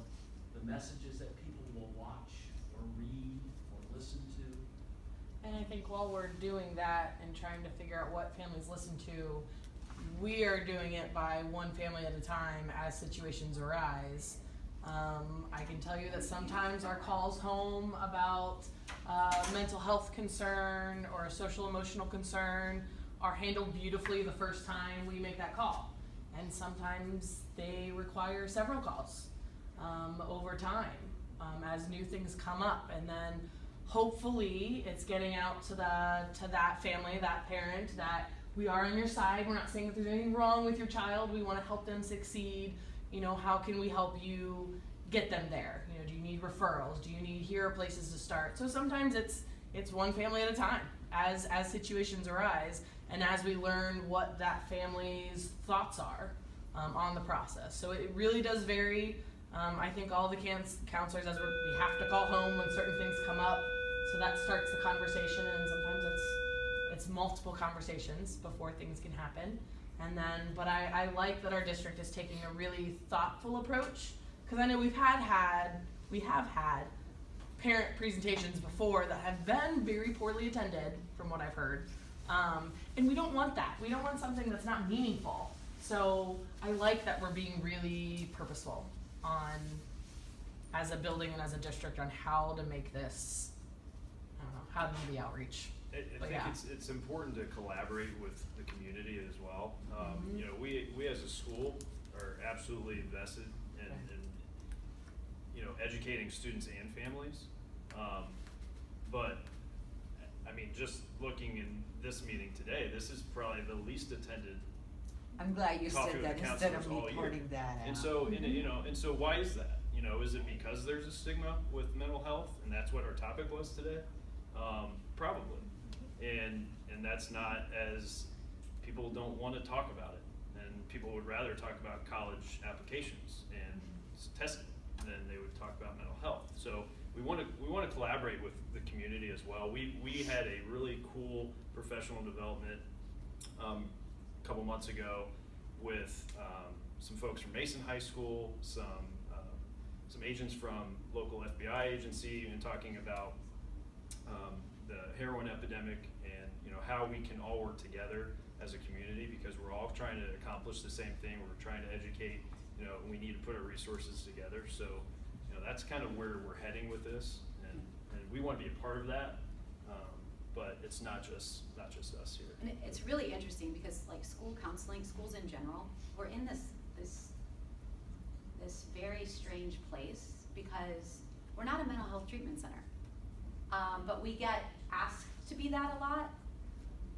the messages that people will watch or read or listen to. And I think while we're doing that and trying to figure out what families listen to, we are doing it by one family at a time as situations arise. I can tell you that sometimes our calls home about mental health concern or a social emotional concern are handled beautifully the first time we make that call. And sometimes they require several calls over time as new things come up. And then hopefully it's getting out to that family, that parent, that we are on your side. We're not saying that there's anything wrong with your child. We want to help them succeed. You know, how can we help you get them there? You know, do you need referrals? Do you need here are places to start? So sometimes it's one family at a time as situations arise and as we learn what that family's thoughts are on the process. So it really does vary. I think all the counselors, as we have to call home when certain things come up, so that starts the conversation, and sometimes it's multiple conversations before things can happen. And then, but I like that our district is taking a really thoughtful approach, because I know we have had parent presentations before that have been very poorly attended, from what I've heard. And we don't want that. We don't want something that's not meaningful. So I like that we're being really purposeful on, as a building and as a district, on how to make this, I don't know, how to do the outreach. I think it's important to collaborate with the community as well. You know, we as a school are absolutely invested in you know, educating students and families. But I mean, just looking in this meeting today, this is probably the least attended. I'm glad you Coffee said with that the instead of counselors me all year. pointing that out. And so, and so why is that? You know, is it because there's a stigma with mental health, and that's what our topic was today? Probably. And that's not, as people don't want to talk about it, and people would rather talk about college applications and testing than they would talk about mental health. So we want to collaborate with the community as well. We had a really cool professional development a couple months ago with some folks from Mason High School, some agents from local FBI agency, and talking about the heroin epidemic, and you know, how we can all work together as a community, because we're all trying to accomplish the same thing. We're trying to educate, you know, and we need to put our resources together. So, you know, that's kind of where we're heading with this, and we want to be a part of that. But it's not just us here. And it's really interesting because, like, school counseling, schools in general, we're in this very strange place because we're not a mental health treatment center. But we get asked to be that a lot.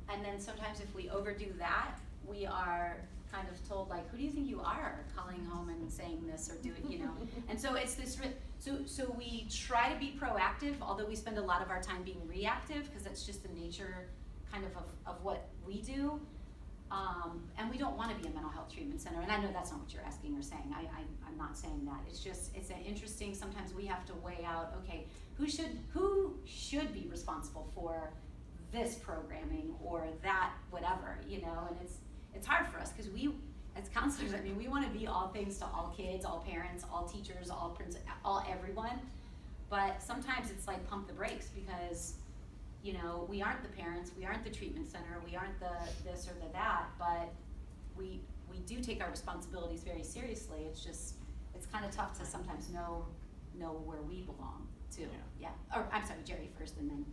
And then sometimes if we overdo that, we are kind of told, like, who do you think you are, calling home and saying this or doing, you know? And so it's this, So we try to be proactive, although we spend a lot of our time being reactive, because that's just the nature kind of what we do. And we don't want to be a mental health treatment center, and I know that's not what you're asking or saying. I'm not saying that. It's just, it's an interesting, sometimes we have to weigh out, okay, who should be responsible for this programming or that, whatever, you know, and it's hard for us, because we, as counselors, I mean, we want to be all things to all kids, all parents, all teachers, all everyone, but sometimes it's like pump the brakes, because, you know, we aren't the parents, we aren't the treatment center, we aren't the this or the that, but we do take our responsibilities very seriously. It's just, it's kind of tough to sometimes know where we belong too. Yeah. Or I'm sorry, Jerry first, and then.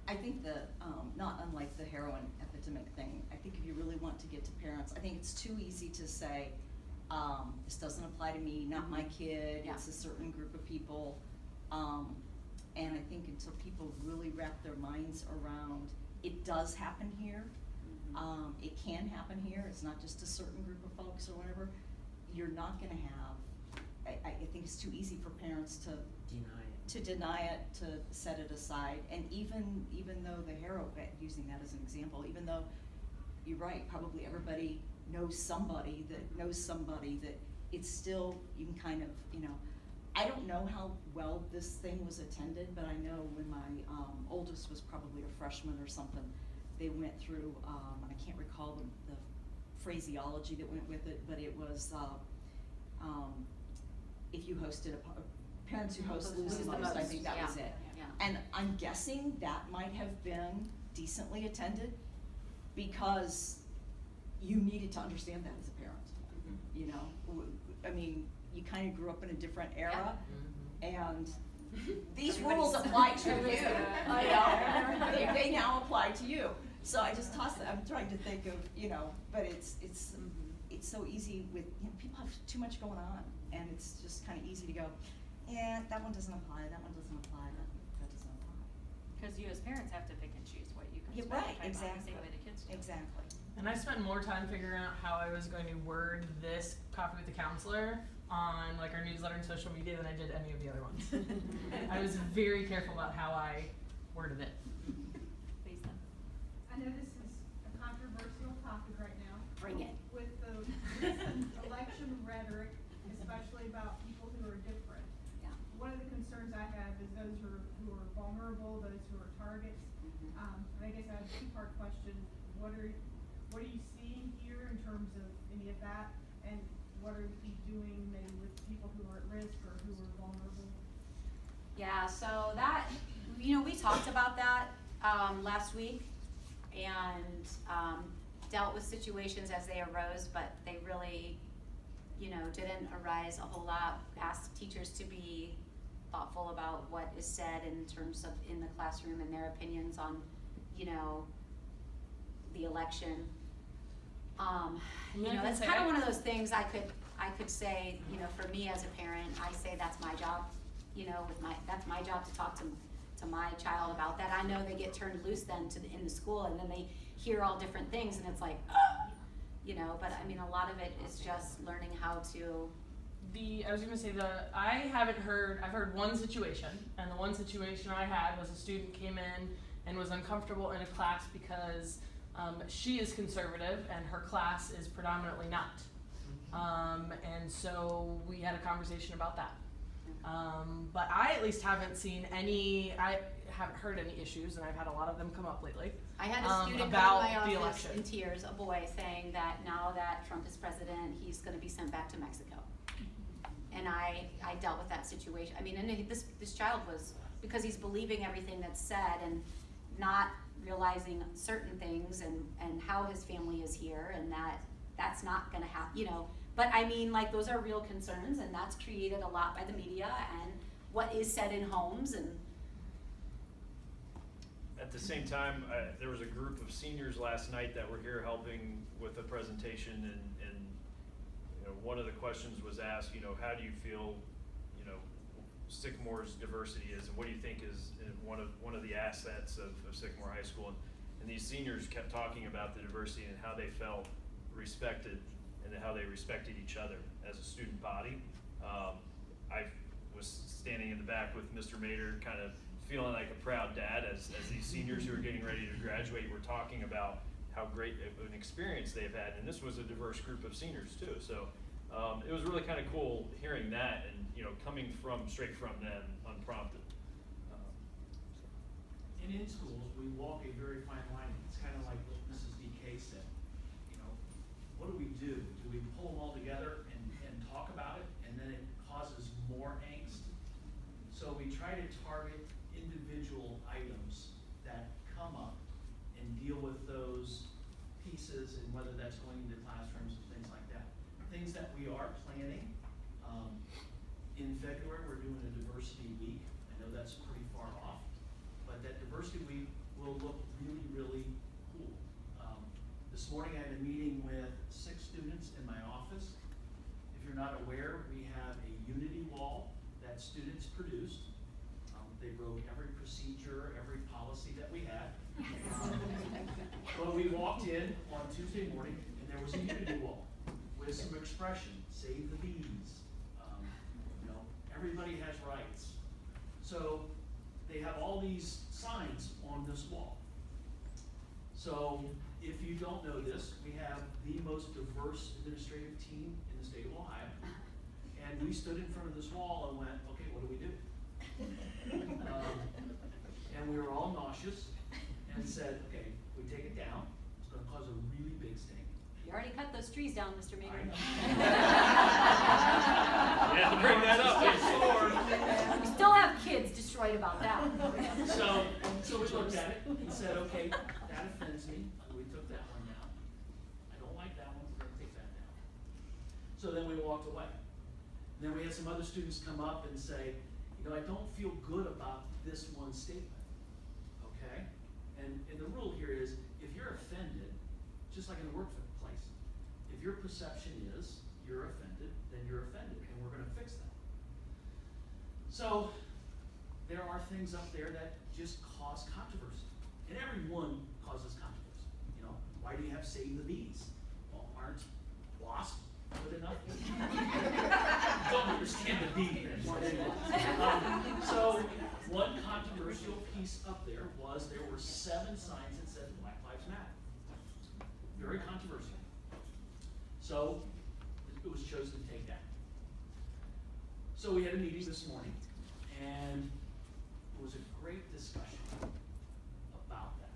I think that, not unlike the heroin epidemic thing, I think if you really want to get to parents, I think it's too easy to say, this doesn't apply to me, not my kid, Yeah. it's a certain group of people. And I think until people really wrap their minds around, it does happen here, it can happen here, it's not just a certain group of folks or whatever, you're not gonna have, I think it's too easy for parents to deny it, to set it aside. And even though the heroin, using that as an example, even though you're right, probably everybody knows somebody that it's still, you can kind of, you know, I don't know how well this thing was attended, but I know when my oldest was probably a freshman or something, they went through, and I can't recall the phraseology that went with it, but it was, if you hosted parents who host lose the most, I think that was it. Yeah. And I'm guessing that might have been decently attended, because you needed to understand that as a parent. You know, I mean, you kind of grew up in a different era, and these rules apply to you. They now apply to you. So I just tossed it. I'm trying to think of, you know, but it's so easy with, you know, people have too much going on, and it's just kind of easy to go, yeah, that one doesn't apply, that one doesn't apply, that doesn't apply. Because you as parents have to pick and choose what you can Yeah, spend right, time on, the exactly. same way the kids do. Exactly. And I spent more time figuring out how I was going to word this Coffee with the Counselor on like our newsletter and social media than I did any of the other ones. I was very careful about how I worded it. Lisa. I know this is a controversial topic right now. Bring it. With the recent election rhetoric, especially about people who are different. Yeah. One of the concerns I have is those who are vulnerable, those who are targets. And I guess I have a two-part question. What are you seeing here in terms of any of that? And what are you doing maybe with people who are at risk or who are vulnerable? Yeah, so that, you know, we talked about that last week, and dealt with situations as they arose, but they really, you know, didn't arise a whole lot. Asked teachers to be thoughtful about what is said in terms of in the classroom and their opinions on, you know, the election. You know, that's kind of one of those things I could say, you know, for me as a parent, I say that's my job, you know, that's my job to talk to my child about that. I know they get turned loose then in the school, and then they hear all different things, and it's like, you know, but I mean, a lot of it is just learning how to. I was gonna say I've heard one situation, and the one situation I had was a student came in and was uncomfortable in a class because she is conservative and her class is predominantly not. And so we had a conversation about that. But I at least haven't haven't heard any issues, and I've had a lot of them come up lately. I had a student about come to the my office election. in tears, a boy, saying that now that Trump is president, he's gonna be sent back to Mexico. And I dealt with that situation. I mean, and this child was, because he's believing everything that's said and not realizing certain things and how his family is here, and that's not gonna happen, you know. But I mean, like, those are real concerns, and that's created a lot by the media and what is said in homes. And at the same time, there was a group of seniors last night that were here helping with a presentation, and you know, one of the questions was asked, you know, how do you feel, you know, Sycamore's diversity is, and what do you think is one of the assets of Sycamore High School? And these seniors kept talking about the diversity and how they felt respected, and how they respected each other as a student body. I was standing in the back with Mr. Mater, kind of feeling like a proud dad as these seniors who are getting ready to graduate were talking about how great an experience they've had, and this was a diverse group of seniors too. So it was really kind of cool hearing that, and coming straight from them, unprompted. And in schools, we walk a very fine line. It's kind of like what Mrs. DK said. What do? Do we pull them all together and talk about it, and then it causes more angst? So we try to target individual items that come up and deal with those pieces, and whether that's going into classrooms and things like that. Things that we are planning. In February, we're doing a diversity week. I know that's pretty far off, but that diversity week will look really, really cool. This morning I had a meeting with 6 students in my office. If you're not aware, we have a unity wall that students produced. They wrote every procedure, every policy that we had. But we walked in on Tuesday morning and there was a unity wall with some expression, save the bees. Everybody has rights. So they have all these signs on this wall. So if you don't know this, we have the most diverse administrative team in the state of Ohio. And we stood in front of this wall and went, okay, what do we do? And we were all nauseous and said, okay, we take it down. It's going to cause a really big stink. You already cut those trees down, Mr. Mater. Yeah, bring that up. We still have kids destroyed about that. So we looked at it and said, okay, that offends me. We took that one down. I don't like that one. We're going to take that down. So then we walked away. And then we had some other students come up and say, I don't feel good about this one statement. Okay? And the rule here is, if you're offended, just like in the workplace, if your perception is you're offended, then you're offended, and we're going to fix that. So there are things up there that just cause controversy, and everyone causes controversy. Why do you have save the bees? Well, aren't wasps good enough? Don't understand the bee thing. So one controversial piece up there were 7 signs that said Black Lives Matter. Very controversial. So it was chosen to take that. So we had a meeting this morning, and it was a great discussion about that.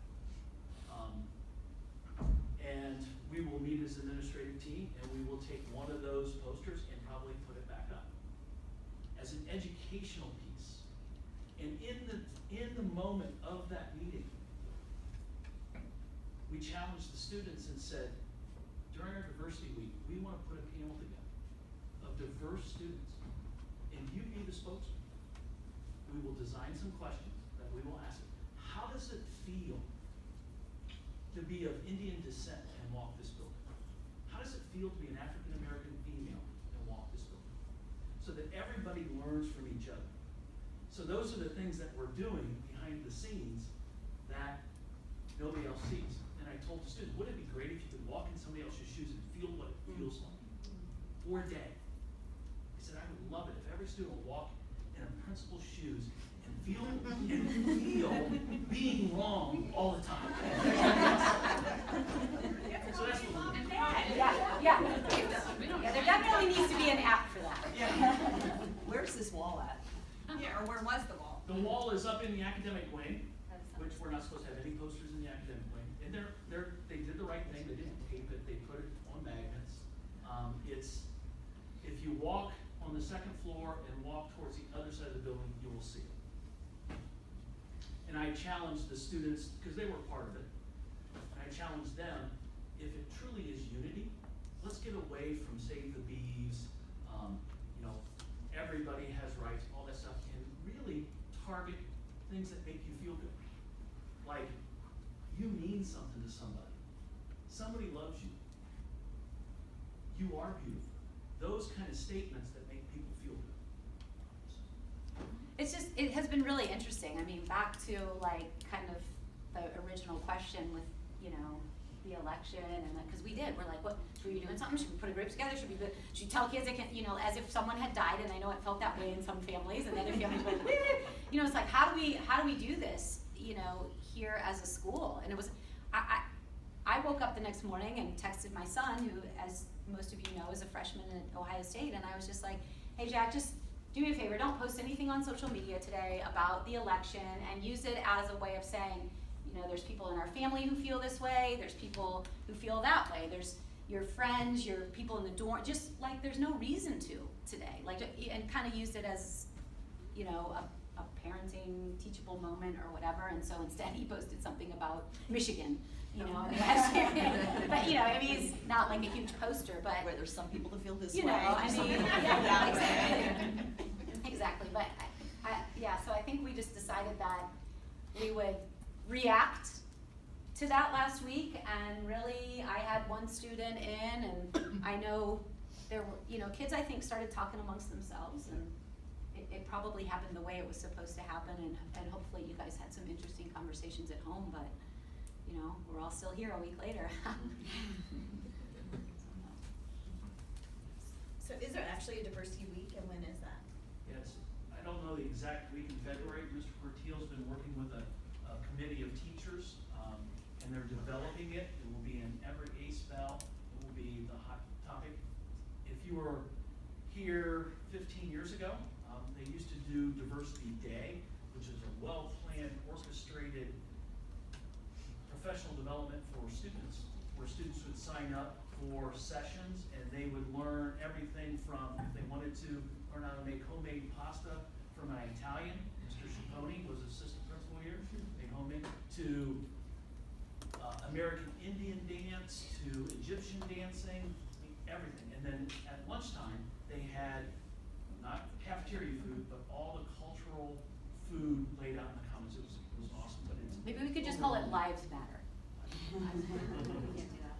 And we will meet as an administrative team, and we will take one of those posters and probably put it back up as an educational piece. And in the moment of that meeting, we challenged the students and said, during our diversity week, we want to put a panel together of diverse students, and you be the spokesman. We will design some questions that we will ask them. How does it feel to be of Indian descent and walk this building? How does it feel to be an African American female and walk this building? So that everybody learns from each other. So those are the things that we're doing behind the scenes that nobody else sees. And I told the students, wouldn't it be great if you could walk in somebody else's shoes and feel what it feels like for a day? I said, I would love it if every student would walk in a principal's shoes and feel being wrong all the time. So that's what we're doing. Yeah, there definitely needs to be an app for that. Yeah. Where's this wall at? Yeah, or where was the wall? The wall is up in the academic wing, which we're not supposed to have any posters in the academic wing. And they did the right thing. They didn't tape it. They put it on magnets. If you walk on the 2nd floor and walk towards the other side of the building, you will see it. And I challenged the students, because they were part of it, and I challenged them, if it truly is unity, let's get away from save the bees, everybody has rights, all that stuff, and really target things that make you feel good. Like, you mean something to somebody. Somebody loves you. You are beautiful. Those kind of statements that make people feel good. It has been really interesting. I mean, back to kind of the original question with, the election, and because we did, we're like, what, should we be doing something? Should we put a group together? Should you tell kids they can, you know, as if someone had died, and I know it felt that way in some families, and other families were like, woo! You know, it's like, how do we do this, you know, here as a school? And it was, I woke up the next morning and texted my son, who, as most of you know, is a freshman at Ohio State, and I was just like, hey Jack, just do me a favor, don't post anything on social media today about the election, and use it as a way of saying, you know, there's people in our family who feel this way, there's people who feel that way, there's your friends, your people in the dorm, just like there's no reason to today, like, and kind of used it as, you know, a parenting teachable moment or whatever. And so instead he posted something about Michigan, you know, but you know, I mean, it's not like a huge poster, but Where there's some people that feel this you way. know, I some mean, people feel yeah, that way. exactly, but yeah, so I think we just decided that we would react to that last week, and really, I had one student in, and I know there were, you know, kids I think started talking amongst themselves, and it probably happened the way it was supposed to happen, and hopefully you guys had some interesting conversations at home, but, you know, we're all still here a week later. So is there actually a diversity week, and when is that? Yes, I don't know the exact week in February. Mr. Portillo's been working with a committee of teachers, and they're developing it. It will be in every ASPEL. It will be the hot topic. If you were here 15 years ago, they used to do Diversity Day, which is a well-planned, orchestrated professional development for students, where students would sign up for sessions, and they would learn everything from, if they wanted to learn how to make homemade pasta from an Italian, Mr. Schiavone was assistant principal here, made homemade, to American Indian dance, to Egyptian dancing, everything. And then at lunchtime, they had not cafeteria food, but all the cultural food laid out in the commons. It was awesome, but it's. Maybe we could just call it Lives Matter.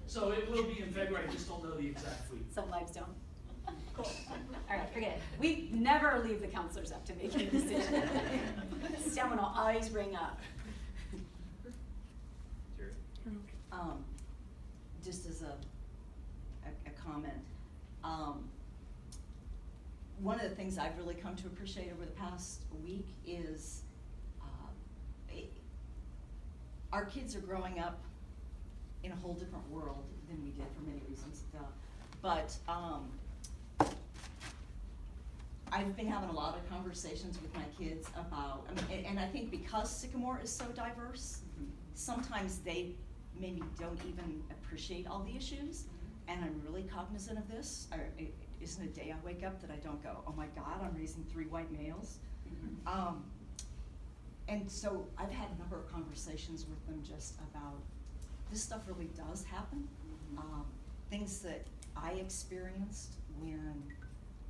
So it will be in February, I just don't know the exact week. Some lives don't. Cool. All right, forget it. We never leave the counselors up to making a decision. Someone will always bring up. Jerry? Just as a comment, one of the things I've really come to appreciate over the past week is our kids are growing up in a whole different world than we did for many reasons. But I've been having a lot of conversations with my kids about, and I think because Sycamore is so diverse, sometimes they maybe don't even appreciate all the issues, and I'm really cognizant of this. It isn't a day I wake up that I don't go, oh my God, I'm raising 3 white males. And so I've had a number of conversations with them just about this stuff really does happen. Things that I experienced when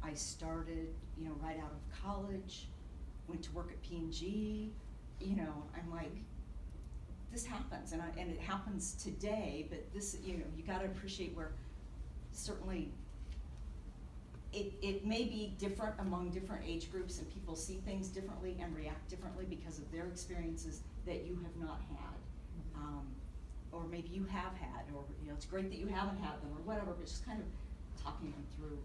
I started, you know, right out of college, went to work at P&G, you know, I'm like, this happens, and it happens today, but this, you know, you gotta appreciate where certainly it may be different among different age groups, and people see things differently and react differently because of their experiences that you have not had. Or maybe you have had, or, you know, it's great that you haven't had them, or whatever, but just kind of talking them through.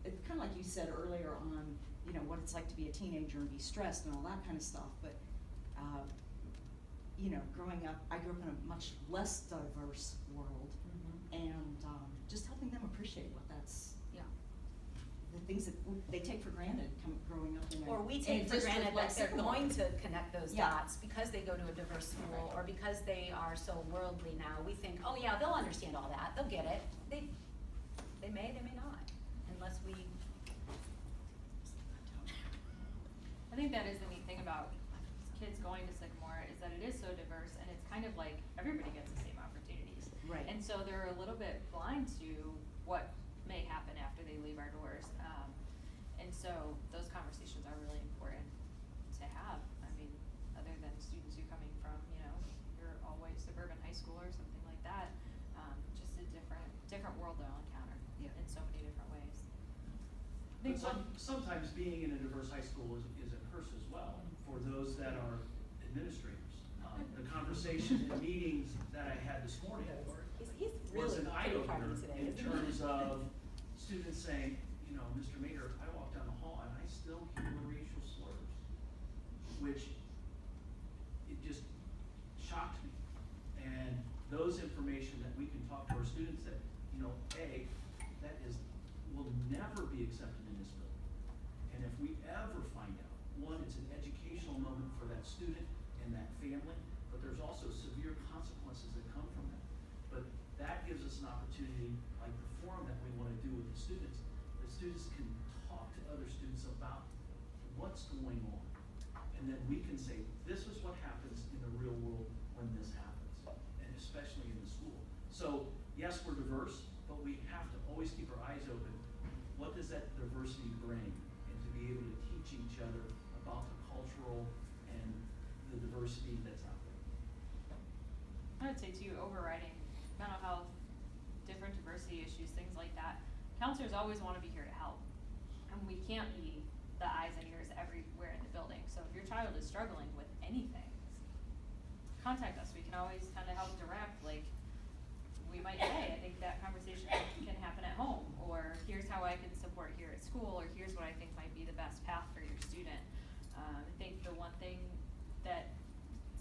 It's kind of like you said earlier on, you know, what it's like to be a teenager and be stressed and all that kind of stuff, but, you know, growing up, I grew up in a much less diverse world, and just helping them appreciate what that's, the things that they take for granted growing up in a Or we in a take for district granted like that they're Sycamore. going to connect those Yeah. dots because they go to a diverse school, or because they are so worldly now. We think, oh yeah, they'll understand all that, they'll get it. They may not, unless we. I think that is the neat thing about kids going to Sycamore, is that it is so diverse, and it's kind of like everybody gets the same opportunities. Right. And so they're a little bit blind to what may happen after they leave our doors. And so those conversations are really important to have. I mean, other than students who coming from, you know, your always suburban high school or something like that, just a different world they'll encounter in so many different ways. I think Sometimes being in a diverse high school is a curse as well for those that are administrators. The conversation conversation in meetings that I had this morning He's was really an not pretty eye-opener funny today, in isn't he? terms of students saying, you know, Mr. Mater, I walk down the hall and I still hear racial slurs, which it just shocked me. And those information that we can talk to our students that, you know, A, that will never be accepted in this building. And if we ever find out, one, it's an educational moment for that student and that family, but there's also severe consequences that come from that. But that gives us an opportunity, like the forum that we wanna do with the students can talk to other students about what's going on. And then we can say, this is what happens in the real world when this happens, and especially in the school. So, yes, we're diverse, but we have to always keep our eyes open. What does that diversity bring? And to be able to teach each other about the cultural and the diversity that's out there. I would say too, overriding mental health, different diversity issues, things like that. Counselors always wanna be here to help. And we can't be the eyes and ears everywhere in the building. So if your child is struggling with anything, contact us. We can always kinda help direct, like, we might say, I think that conversation can happen at home, or here's how I can support here at school, or here's what I think might be the best path for your student. I think the one thing that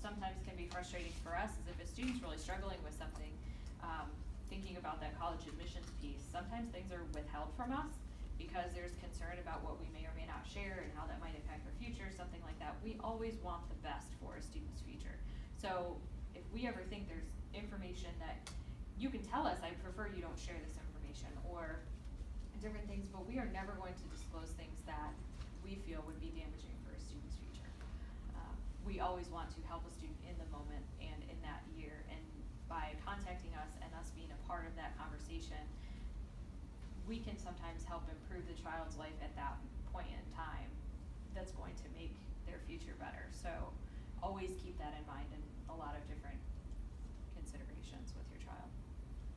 sometimes can be frustrating for us is if a student's really struggling with something, thinking about that college admissions piece, sometimes things are withheld from us because there's concern about what we may or may not share and how that might impact their future, something like that. We always want the best for a student's future. So if we ever think there's information that you can tell us, I prefer you don't share this information, or different things, but we are never going to disclose things that we feel would be damaging for a student's future. We always want to help a student in the moment and in that year, and by contacting us and us being a part of that conversation, we can sometimes help improve the child's life at that point in time that's going to make their future better. So always keep that in mind in a lot of different considerations with your child.